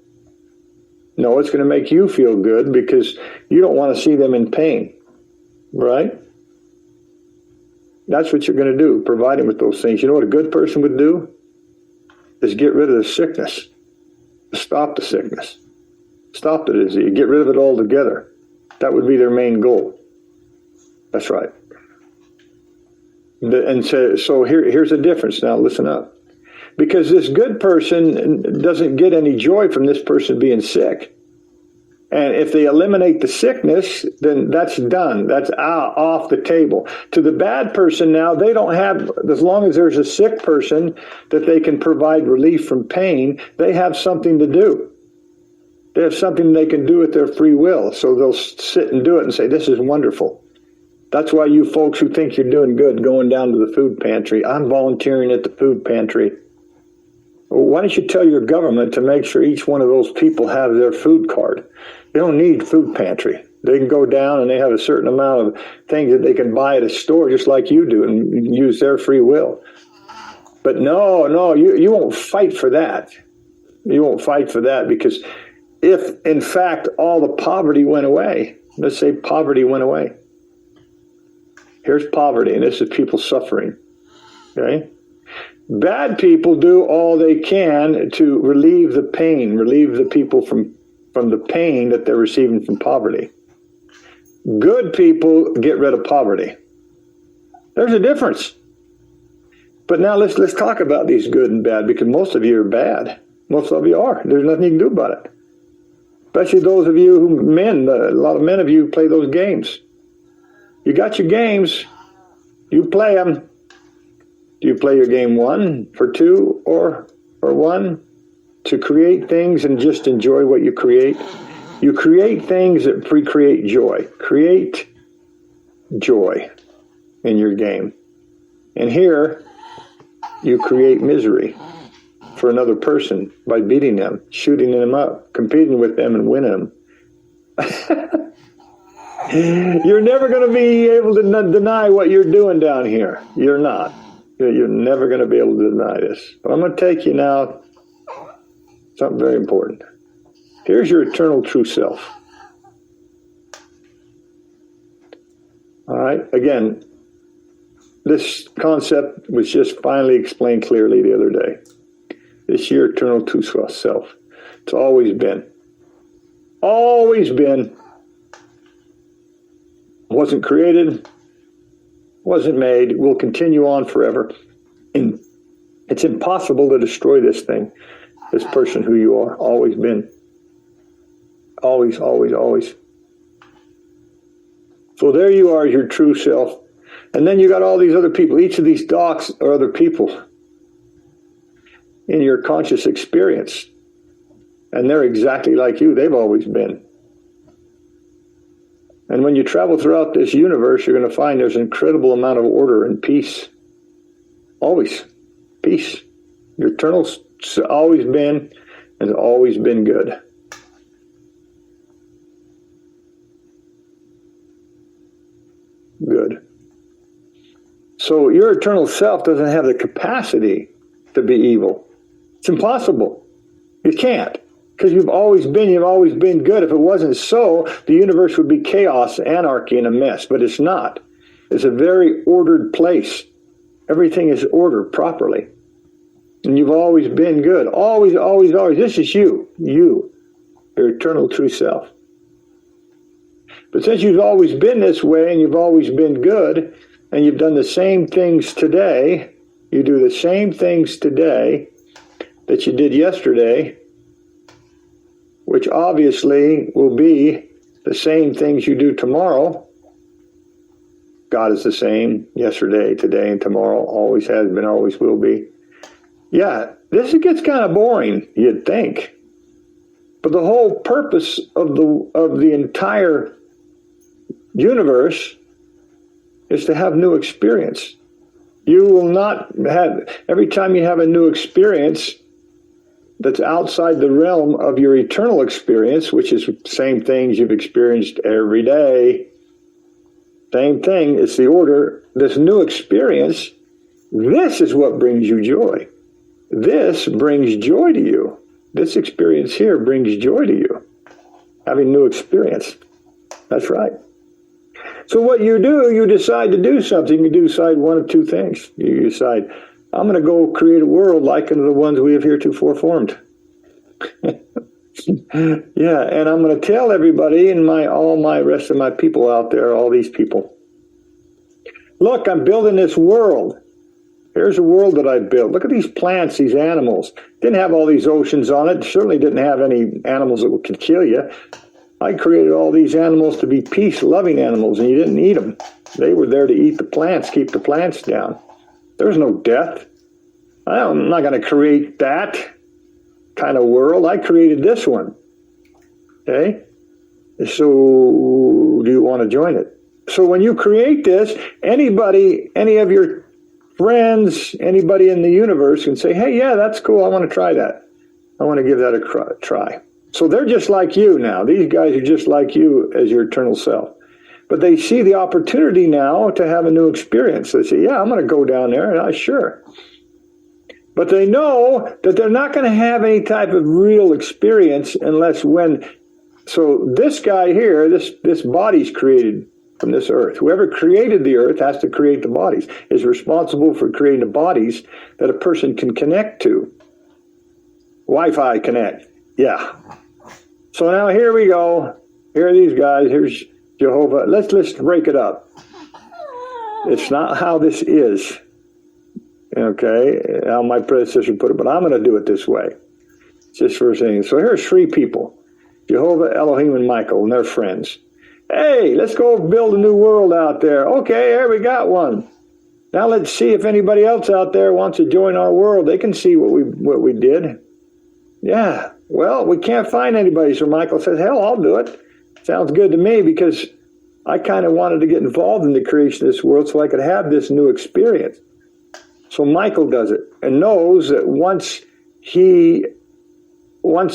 No, it's going to make you feel good because you don't want to see them in pain, right? That's what you're going to do, provide him with those things. You know what a good person would do? Is get rid of the sickness. Stop the sickness. Stop the disease. Get rid of it altogether. That would be their main goal. That's right. And so here's the difference. Now listen up. Because this good person doesn't get any joy from this person being sick. And if they eliminate the sickness, then that's done. That's off the table. To the bad person now, they don't have, as long as there's a sick person that they can provide relief from pain, they have something to do. They have something they can do with their free will. So they'll sit and do it and say, this is wonderful. That's why you folks who think you're doing good going down to the food pantry, I'm volunteering at the food pantry. Well, why don't you tell your government to make sure each one of those people have their food card? They don't need food pantry. They can go down and they have a certain amount of things that they can buy at a store just like you do and use their free will. But no, you won't fight for that. You won't fight for that because if, in fact, all the poverty went away, let's say poverty went away. Here's poverty, and this is people suffering. Okay? Bad people do all they can to relieve the pain, relieve the people from the pain that they're receiving from poverty. Good people get rid of poverty. There's a difference. But now let's talk about these good and bad, because most of you are bad. Most of you are. There's nothing you can do about it. Especially those of you who, men, a lot of men of you play those games. You got your games. You play them. Do you play your game one for two or one to create things and just enjoy what you create? You create things that create joy. Create joy in your game. And here, you create misery for another person by beating them, shooting them up, competing with them and winning them. You're never going to be able to deny what you're doing down here. You're not. You're never going to be able to deny this. But I'm going to take you now something very important. Here's your eternal true self. All right. Again, this concept was just finally explained clearly the other day. This your eternal true self. It's always been. Always been. Wasn't created, wasn't made, will continue on forever. And it's impossible to destroy this thing, this person who you are, always been. Always, always, always. So there you are, your true self. And then you got all these other people. Each of these docs are other people in your conscious experience. And they're exactly like you. They've always been. And when you travel throughout this universe, you're going to find there's an incredible amount of order and peace. Always. Peace. Your eternal's always been and has always been good. Good. So your eternal self doesn't have the capacity to be evil. It's impossible. You can't. Because you've always been good. If it wasn't so, the universe would be chaos, anarchy, and a mess. But it's not. It's a very ordered place. Everything is ordered properly. And you've always been good. Always, always, always. This is you. You. Your eternal true self. But since you've always been this way and you've always been good, and you've done the same things today, you do the same things today that you did yesterday, which obviously will be the same things you do tomorrow. God is the same yesterday, today, and tomorrow. Always has been, always will be. Yeah, this gets kind of boring, you'd think. But the whole purpose of the entire universe is to have new experience. You will not have, every time you have a new experience that's outside the realm of your eternal experience, which is the same things you've experienced every day. Same thing, it's the order. This new experience, this is what brings you joy. This brings joy to you. This experience here brings joy to you. Having new experience. That's right. So what you do, you decide to do something. You decide one of two things. You decide, I'm going to go create a world like the ones we have heretofore formed. Yeah, and I'm going to tell everybody and all my rest of my people out there, all these people, look, I'm building this world. Here's a world that I built. Look at these plants, these animals. Didn't have all these oceans on it. Certainly didn't have any animals that could kill you. I created all these animals to be peace-loving animals, and you didn't eat them. They were there to eat the plants, keep the plants down. There's no death. I'm not going to create that kind of world. I created this one. Okay? So do you want to join it? So when you create this, anybody, any of your friends, anybody in the universe can say, hey, yeah, that's cool. I want to try that. I want to give that a try. So they're just like you now. These guys are just like you as your eternal self. But they see the opportunity now to have a new experience. They say, yeah, I'm going to go down there. And sure. But they know that they're not going to have any type of real experience unless when, so this guy here, this body's created from this earth. Whoever created the earth has to create the bodies, is responsible for creating the bodies that a person can connect to. Wi-Fi connect. Yeah. So now here we go. Here are these guys. Here's Jehovah. Let's break it up. It's not how this is. Okay, how my predecessor put it, but I'm going to do it this way. Just for a second. So here's three people, Jehovah, Elohim, and Michael, and they're friends. Hey, let's go build a new world out there. Okay, here we got one. Now let's see if anybody else out there wants to join our world. They can see what we did. Yeah, well, we can't find anybody. So Michael says, hell, I'll do it. Sounds good to me because I kind of wanted to get involved in the creation of this world so I could have this new experience. So Michael does it and knows that once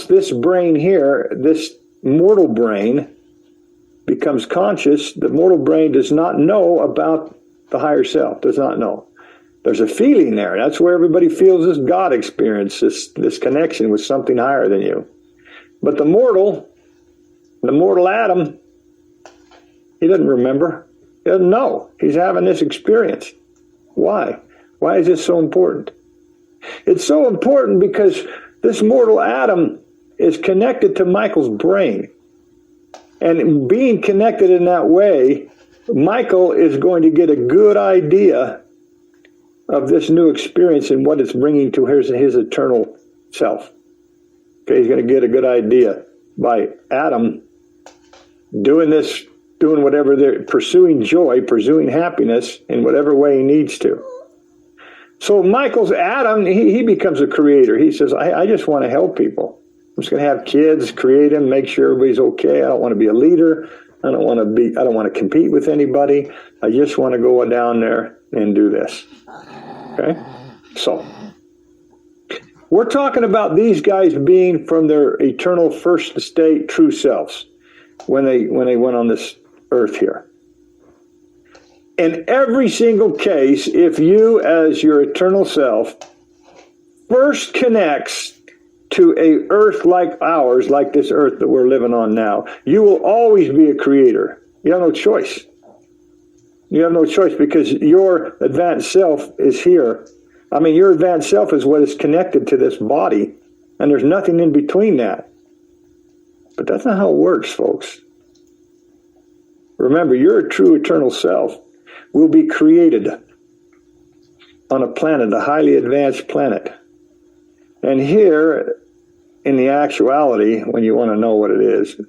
this brain here, this mortal brain, becomes conscious, the mortal brain does not know about the higher self, does not know. There's a feeling there. That's where everybody feels this God experience, this connection with something higher than you. But the mortal Adam, he doesn't remember. He doesn't know. He's having this experience. Why? Why is this so important? It's so important because this mortal Adam is connected to Michael's brain. And being connected in that way, Michael is going to get a good idea of this new experience and what it's bringing to his eternal self. Okay, he's going to get a good idea by Adam doing this, doing whatever they're pursuing joy, pursuing happiness in whatever way he needs to. So Michael's Adam, he becomes a creator. He says, I just want to help people. I'm just going to have kids, create them, make sure everybody's okay. I don't want to be a leader. I don't want to compete with anybody. I just want to go down there and do this. Okay? So we're talking about these guys being from their eternal first estate true selves when they went on this earth here. In every single case, if you as your eternal self first connects to a earth like ours, like this earth that we're living on now, you will always be a creator. You have no choice. You have no choice because your advanced self is here. I mean, your advanced self is what is connected to this body, and there's nothing in between that. But that's not how it works, folks. Remember, your true eternal self will be created on a planet, a highly advanced planet. And here, in the actuality, when you want to know what it is,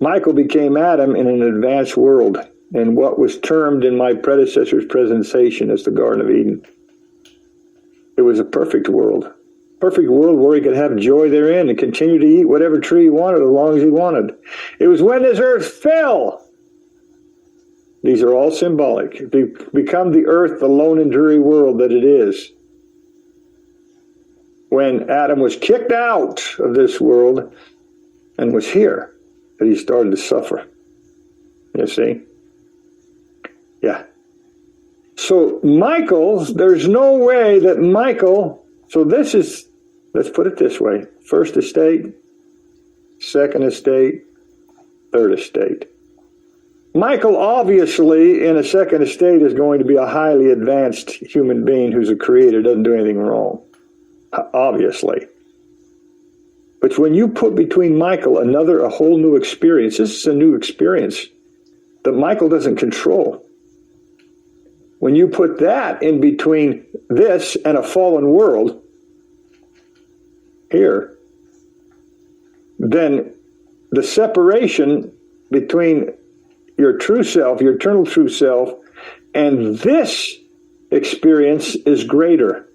Michael became Adam in an advanced world, in what was termed in my predecessor's presentation as the Garden of Eden. It was a perfect world where he could have joy therein and continue to eat whatever tree he wanted as long as he wanted. It was when this earth fell. These are all symbolic. Become the earth, the lone and dreary world that it is. When Adam was kicked out of this world and was here, that he started to suffer. You see? Yeah. So there's no way that Michael, so this is, let's put it this way, first estate, second estate, third estate. Michael, obviously, in a second estate is going to be a highly advanced human being who's a creator, doesn't do anything wrong. Obviously. But when you put between Michael a whole new experience, this is a new experience that Michael doesn't control. When you put that in between this and a fallen world here, then the separation between your true self, your eternal true self, and this experience is greater.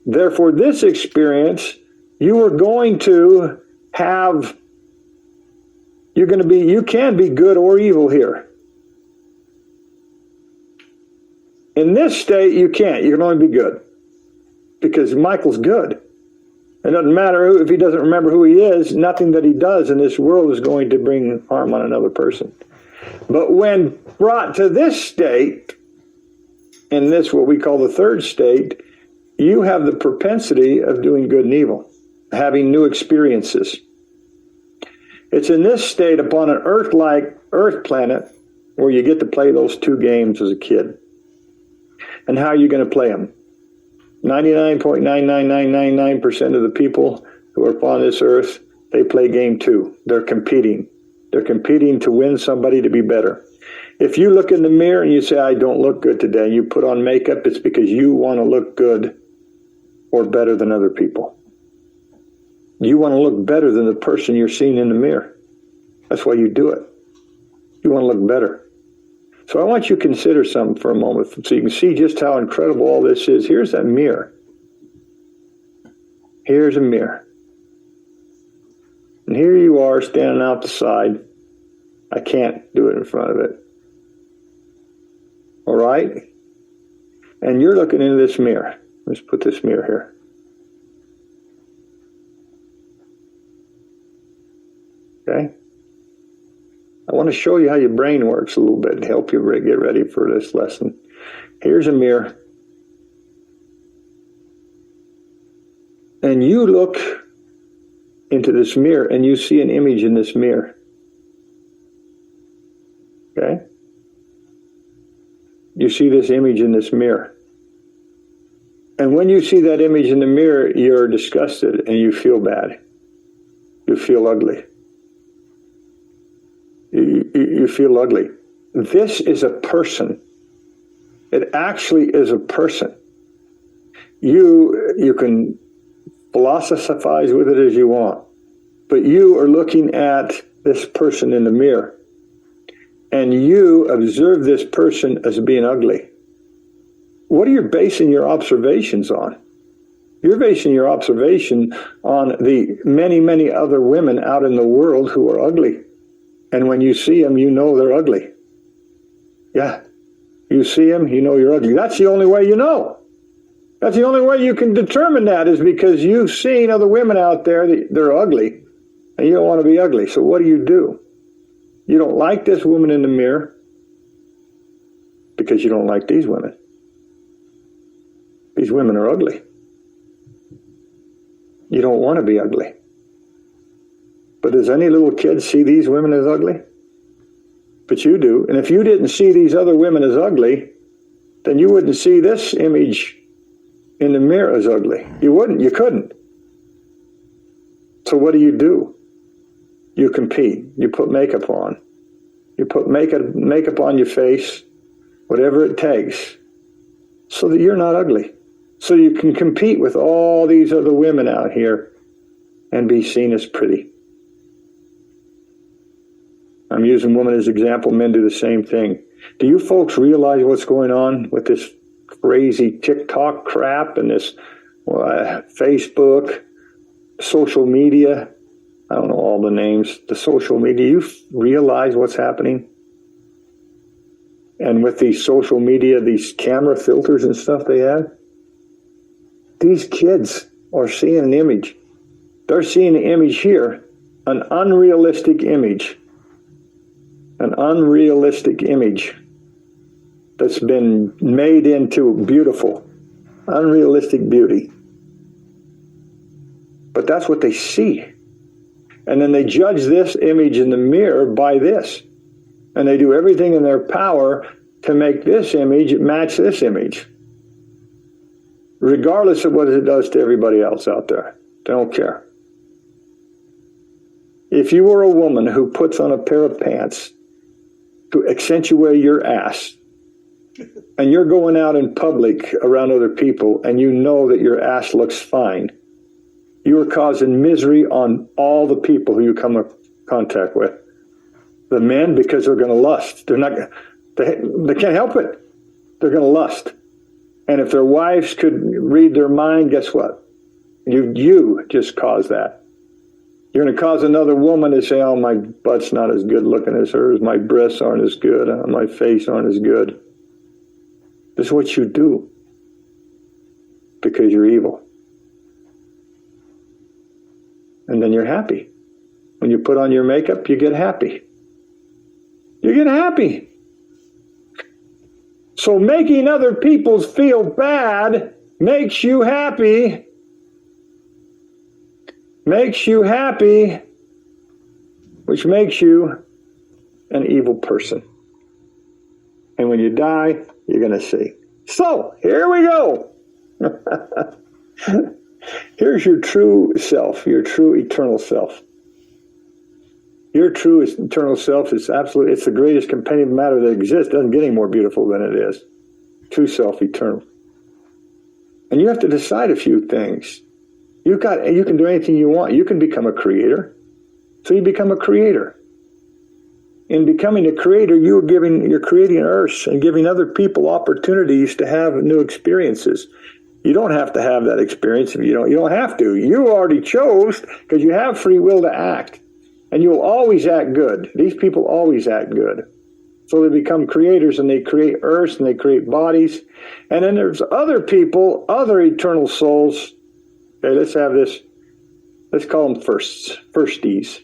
Therefore, this experience, you are going to have, you can be good or evil here. In this state, you can't. You can only be good. Because Michael's good. It doesn't matter if he doesn't remember who he is, nothing that he does in this world is going to bring harm on another person. But when brought to this state, in this what we call the third state, you have the propensity of doing good and evil, having new experiences. It's in this state upon an Earth-like Earth planet where you get to play those two games as a kid. And how are you going to play them? 99.99999% of the people who are upon this earth, they play game two. They're competing. They're competing to win somebody to be better. If you look in the mirror and you say, I don't look good today, and you put on makeup, it's because you want to look good or better than other people. You want to look better than the person you're seeing in the mirror. That's why you do it. You want to look better. So I want you to consider something for a moment so you can see just how incredible all this is. Here's that mirror. Here's a mirror. And here you are standing out the side. I can't do it in front of it. All right? And you're looking into this mirror. Let's put this mirror here. Okay? I want to show you how your brain works a little bit and help you get ready for this lesson. Here's a mirror. And you look into this mirror and you see an image in this mirror. Okay? You see this image in this mirror. And when you see that image in the mirror, you're disgusted and you feel bad. You feel ugly. You feel ugly. This is a person. It actually is a person. You can philosophize with it as you want, but you are looking at this person in the mirror, and you observe this person as being ugly. What are you basing your observations on? You're basing your observation on the many, many other women out in the world who are ugly. And when you see them, you know they're ugly. Yeah. You see them, you know you're ugly. That's the only way you know. That's the only way you can determine that is because you've seen other women out there that they're ugly. And you don't want to be ugly. So what do? You don't like this woman in the mirror because you don't like these women. These women are ugly. You don't want to be ugly. But does any little kid see these women as ugly? But you do. And if you didn't see these other women as ugly, then you wouldn't see this image in the mirror as ugly. You wouldn't. You couldn't. So what do? You compete. You put makeup on. You put makeup on your face, whatever it takes, so that you're not ugly. So you can compete with all these other women out here and be seen as pretty. I'm using women as example. Men do the same thing. Do you folks realize what's going on with this crazy TikTok crap and this Facebook, social media? I don't know all the names. The social media. You realize what's happening? And with these social media, these camera filters and stuff they have, these kids are seeing an image. They're seeing an image here, an unrealistic image. An unrealistic image that's been made into beautiful, unrealistic beauty. But that's what they see. And then they judge this image in the mirror by this. And they do everything in their power to make this image match this image, regardless of what it does to everybody else out there. They don't care. If you were a woman who puts on a pair of pants to accentuate your ass, and you're going out in public around other people, and you know that your ass looks fine, you are causing misery on all the people who you come in contact with. The men, because they're going to lust. They can't help it. They're going to lust. And if their wives could read their mind, guess what? You just caused that. You're going to cause another woman to say, oh, my butt's not as good looking as hers. My breasts aren't as good. My face aren't as good. This is what you do because you're evil. And then you're happy. When you put on your makeup, you get happy. You get happy. So making other people feel bad makes you happy. Makes you happy, which makes you an evil person. And when you die, you're going to see. So, here we go. Here's your true self, your true eternal self. Your true eternal self is absolutely, it's the greatest compendium of matter that exists. It doesn't get any more beautiful than it is. True self, eternal. And you have to decide a few things. You can do anything you want. You can become a creator. So you become a creator. In becoming a creator, you're creating earth and giving other people opportunities to have new experiences. You don't have to have that experience if you don't have to. You already chose because you have free will to act. And you'll always act good. These people always act good. So they become creators and they create earths and they create bodies. And then there's other people, other eternal souls. Okay, let's have this. Let's call them firsties.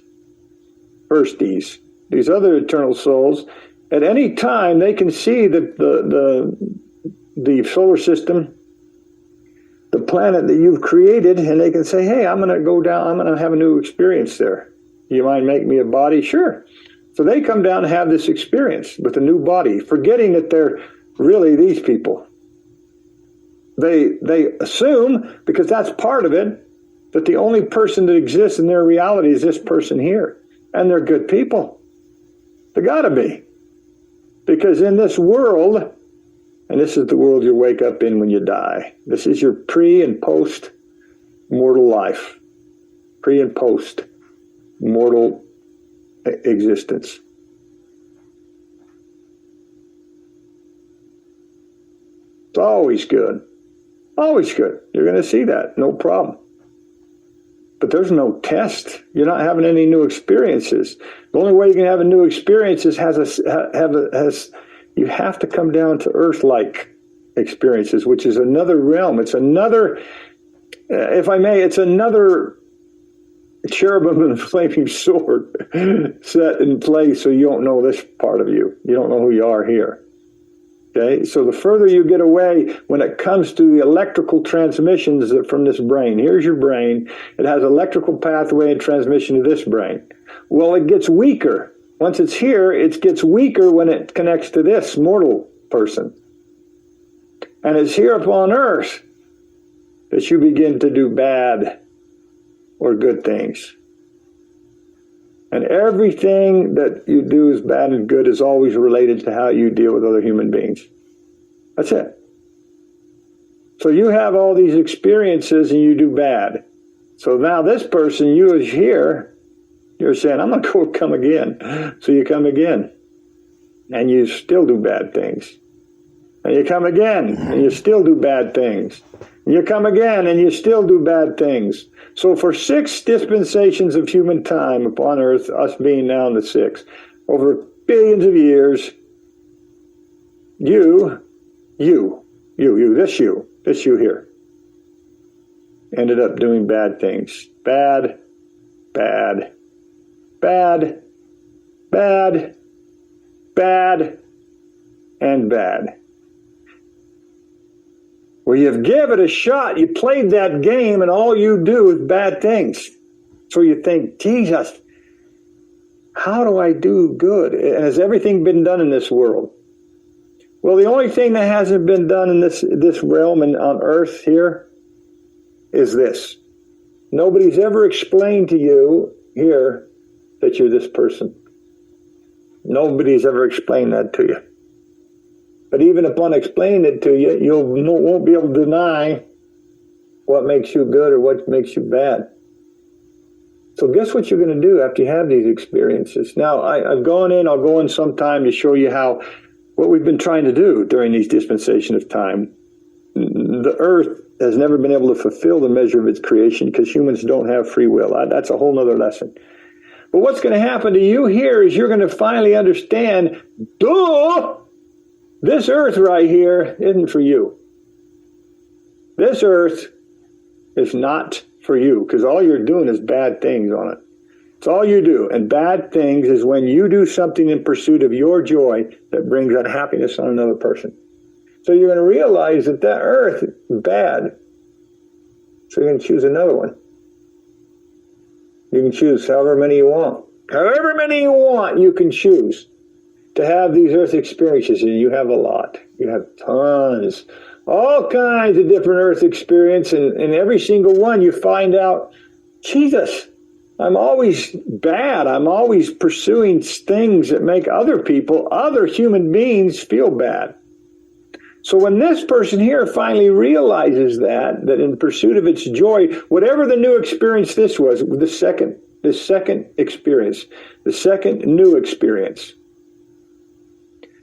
These other eternal souls, at any time they can see that the solar system, the planet that you've created, and they can say, hey, I'm going to go down, I'm going to have a new experience there. You mind make me a body? Sure. So they come down and have this experience with a new body, forgetting that they're really these people. They assume, because that's part of it, that the only person that exists in their reality is this person here. And they're good people. They gotta be. Because in this world, and this is the world you wake up in when you die. This is your pre and post mortal life. Pre and post mortal existence. It's always good. Always good. You're going to see that. No problem. But there's no test. You're not having any new experiences. The only way you can have a new experience is you have to come down to earth-like experiences, which is another realm. It's another, if I may, it's another cherubim and flaming sword set in place, so you don't know this part of you. You don't know who you are here. Okay, so the further you get away when it comes to the electrical transmissions from this brain, here's your brain. It has electrical pathway and transmission to this brain. Well, it gets weaker. Once it's here, it gets weaker when it connects to this mortal person. And it's here upon earth that you begin to do bad or good things. And everything that you do is bad and good is always related to how you deal with other human beings. That's it. So you have all these experiences and you do bad. So now this person, you is here, you're saying, I'm going to go come again. So you come again. And you still do bad things. And you come again and you still do bad things. And you come again and you still do bad things. So for 6 dispensations of human time upon earth, us being now in the 6th, over billions of years, this you here, ended up doing bad things. Bad, bad, bad, bad, bad, and bad. Where you've given it a shot, you played that game, and all you do is bad things. So you think, Jesus, how do I do good? And has everything been done in this world? Well, the only thing that hasn't been done in this realm and on earth here is this. Nobody's ever explained to you here that you're this person. Nobody's ever explained that to you. But even upon explaining it to you, you won't be able to deny what makes you good or what makes you bad. So guess what you're going to do after you have these experiences? Now, I'll go in sometime to show you how what we've been trying to do during these dispensation of time. The earth has never been able to fulfill the measure of its creation because humans don't have free will. That's a whole nother lesson. But what's going to happen to you here is you're going to finally understand, this earth right here isn't for you. This earth is not for you because all you're doing is bad things on it. It's all you do. And bad things is when you do something in pursuit of your joy that brings unhappiness on another person. So you're going to realize that earth is bad. So you're going to choose another one. You can choose however many you want. However many you want, you can choose to have these earth experiences. And you have a lot. You have tons. All kinds of different earth experience. And every single one you find out, Jesus, I'm always bad. I'm always pursuing things that make other people, other human beings feel bad. So when this person here finally realizes that in pursuit of its joy, whatever the new experience this was, the second experience, the second new experience.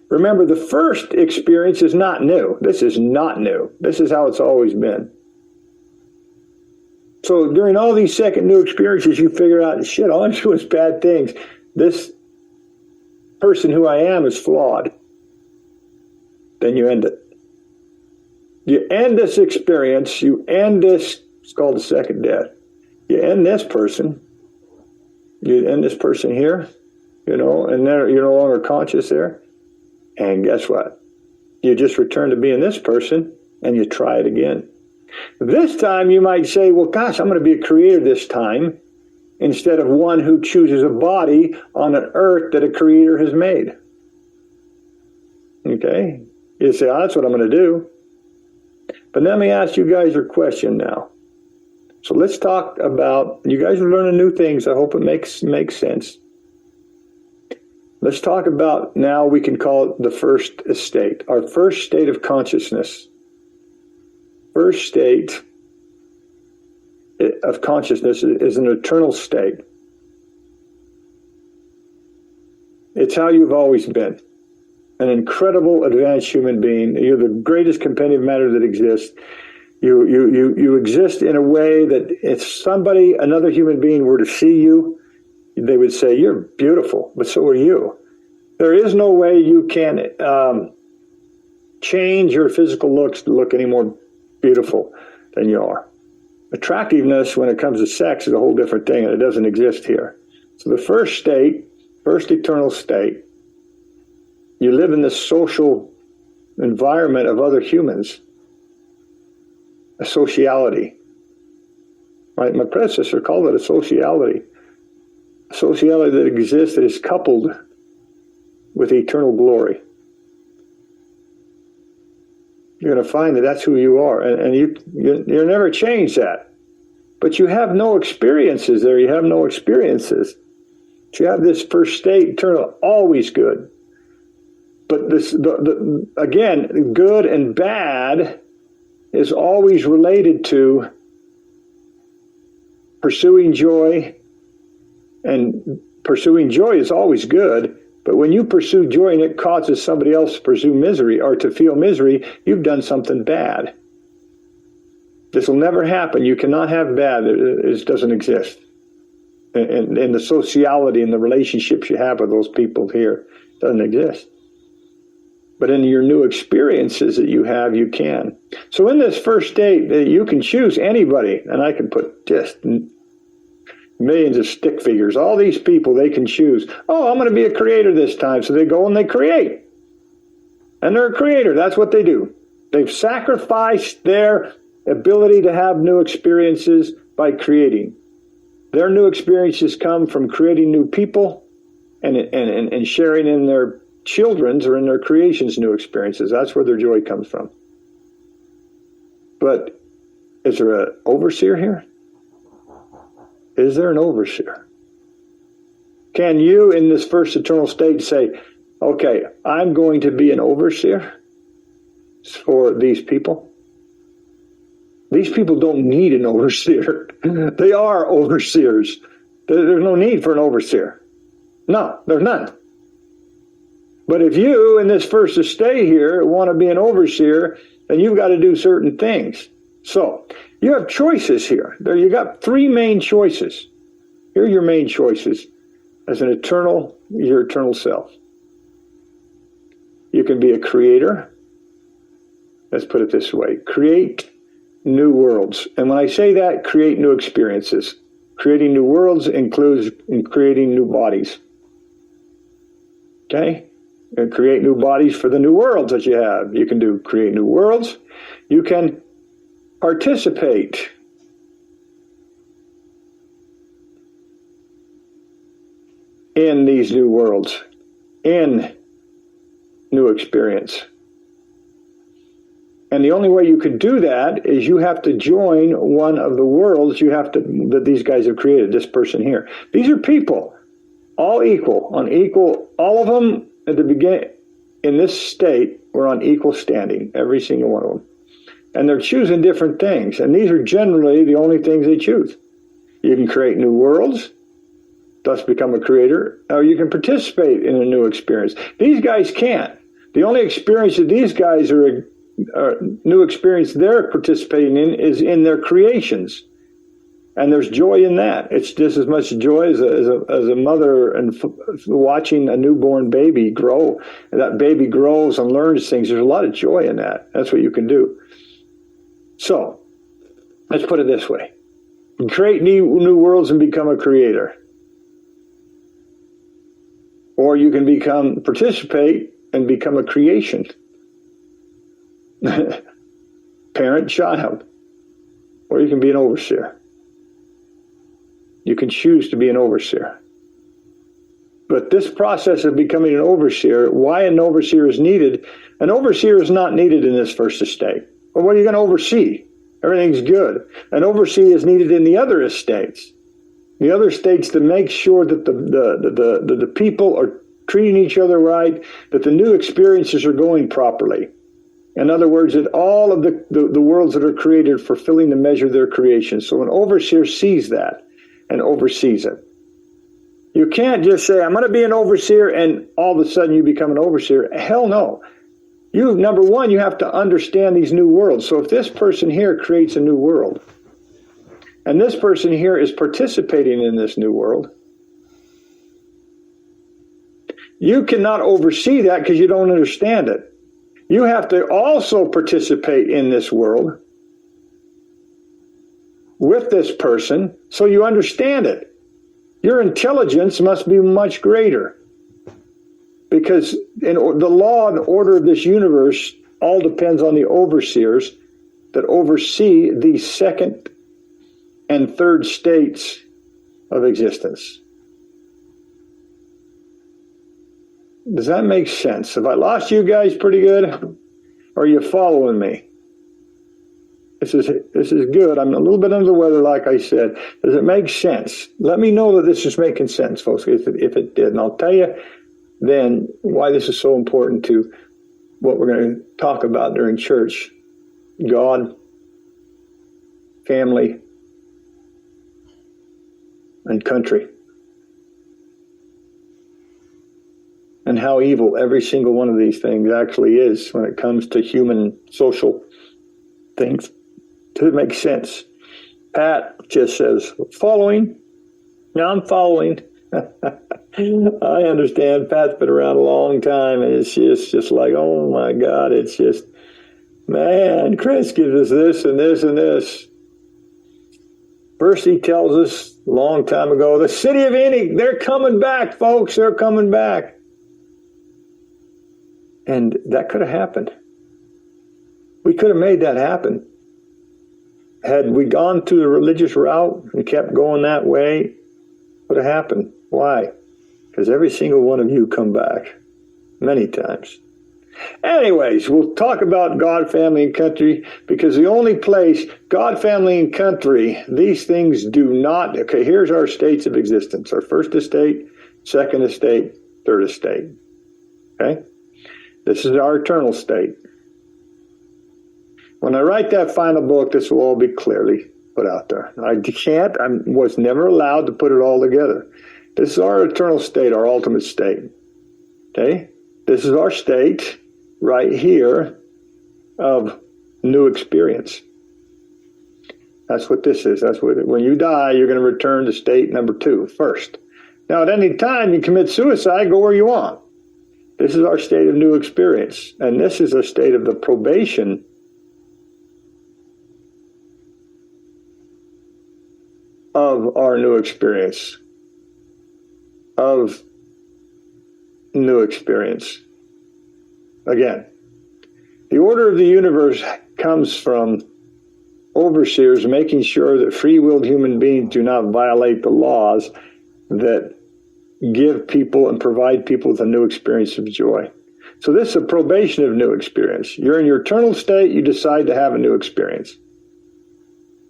Remember, the first experience is not new. This is not new. This is how it's always been. So during all these second new experiences, you figure out, shit, all I'm doing is bad things. This person who I am is flawed. Then you end it. You end this experience, you end this, it's called the second death. You end this person, you end this person here, and then you're no longer conscious there. And guess what? You just return to being this person and you try it again. This time you might say, well, gosh, I'm going to be a creator this time instead of one who chooses a body on an earth that a creator has made. Okay? You say, oh, that's what I'm going to do. But let me ask you guys a question now. So let's talk about, you guys are learning new things. I hope it makes sense. Let's talk about now we can call it the first state, our first state of consciousness. First state of consciousness is an eternal state. It's how you've always been. An incredible advanced human being. You're the greatest compendium of matter that exists. You exist in a way that if another human being were to see you, they would say, you're beautiful, but so are you. There is no way you can change your physical looks to look any more beautiful than you are. Attractiveness when it comes to sex is a whole different thing, and it doesn't exist here. So the first state, first eternal state, you live in this social environment of other humans, a sociality. Right? My predecessor called it a sociality. A sociality that exists that is coupled with eternal glory. You're going to find that that's who you are, and you'll never change that. But you have no experiences there. You have no experiences. But you have this first state, eternal, always good. But again, good and bad is always related to pursuing joy, and pursuing joy is always good. But when you pursue joy and it causes somebody else to pursue misery or to feel misery, you've done something bad. This will never happen. You cannot have bad. It doesn't exist. And the sociality and the relationships you have with those people here doesn't exist. But in your new experiences that you have, you can. So in this first state, you can choose anybody. And I can put just millions of stick figures. All these people, they can choose. Oh, I'm going to be a creator this time. So they go and they create. And they're a creator. That's what they do. They've sacrificed their ability to have new experiences by creating. Their new experiences come from creating new people and sharing in their children's or in their creation's new experiences. That's where their joy comes from. But is there an overseer here? Is there an overseer? Can you, in this first eternal state, say, okay, I'm going to be an overseer for these people? These people don't need an overseer. They are overseers. There's no need for an overseer. No, there's none. But if you, in this first estate here, want to be an overseer, then you've got to do certain things. So, you have choices here. There, you got three main choices. Here are your main choices as your eternal self. You can be a creator. Let's put it this way. Create new worlds. And when I say that, create new experiences. Creating new worlds includes creating new bodies. Okay? And create new bodies for the new worlds that you have. You can create new worlds. You can participate in these new worlds, in new experience. And the only way you could do that is you have to join one of the worlds that these guys have created, this person here. These are people, all equal, all of them at the beginning, in this state, were on equal standing, every single one of them. And they're choosing different things, and these are generally the only things they choose. You can create new worlds, thus become a creator, or you can participate in a new experience. These guys can't. The only experience that these guys are new experience they're participating in is in their creations. And there's joy in that. It's just as much joy as a mother and watching a newborn baby grow. And that baby grows and learns things. There's a lot of joy in that. That's what you can do. So, let's put it this way. You create new worlds and become a creator. Or you can participate and become a creation. Parent, child. Or you can be an overseer. You can choose to be an overseer. But this process of becoming an overseer, why an overseer is needed, an overseer is not needed in this first estate. Well, what are you going to oversee? Everything's good. An overseer is needed in the other estates. The other states to make sure that the people are treating each other right, that the new experiences are going properly. In other words, that all of the worlds that are created fulfilling the measure of their creation. So an overseer sees that and oversees it. You can't just say, I'm going to be an overseer, and all of a sudden you become an overseer. Hell no. Number one, you have to understand these new worlds. So if this person here creates a new world, and this person here is participating in this new world, you cannot oversee that because you don't understand it. You have to also participate in this world with this person so you understand it. Your intelligence must be much greater, because in the law and order of this universe all depends on the overseers that oversee the second and third states of existence. Does that make sense? Have I lost you guys pretty good? Or are you following me? This is good. I'm a little bit under the weather, like I said. Does it make sense? Let me know that this is making sense, folks, if it did. And I'll tell you then why this is so important to what we're going to talk about during church. God, family, and country. And how evil every single one of these things actually is when it comes to human social things. Does it make sense? Pat just says, following. Now I'm following. I understand. Pat's been around a long time, and it's just like, oh my God, it's just, man, Chris gives us this and this and this. First he tells us a long time ago, the city of Enoch, they're coming back, folks, they're coming back. And that could have happened. We could have made that happen. Had we gone through the religious route and kept going that way, what would have happened? Why? Because every single one of you come back many times. Anyways, we'll talk about God, family, and country, because the only place, God, family, and country, these things do not, okay, here's our states of existence. Our first estate, second estate, third estate. Okay? This is our eternal state. When I write that final book, this will all be clearly put out there. I was never allowed to put it all together. This is our eternal state, our ultimate state. Okay? This is our state right here of new experience. That's what this is. That's what, when you die, you're going to return to state number 2 first. Now, at any time you commit suicide, go where you want. This is our state of new experience. And this is a state of the probation of our new experience. Of new experience. Again, the order of the universe comes from overseers making sure that free-willed human beings do not violate the laws that give people and provide people with a new experience of joy. So this is a probation of new experience. You're in your eternal state, you decide to have a new experience.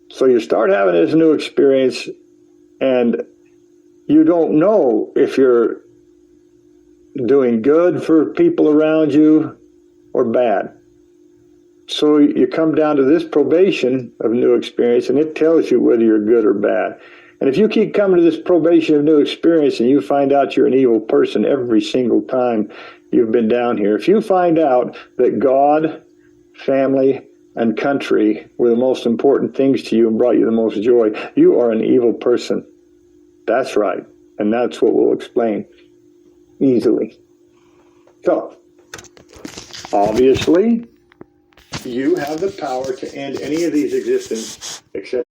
So you start having this new experience, and you don't know if you're doing good for people around you or bad. So you come down to this probation of new experience, and it tells you whether you're good or bad. And if you keep coming to this probation of new experience and you find out you're an evil person every single time you've been down here, if you find out that God, family, and country were the most important things to you and brought you the most joy, you are an evil person. That's right. And that's what we'll explain easily. So, obviously, you have the power to end any of these existences except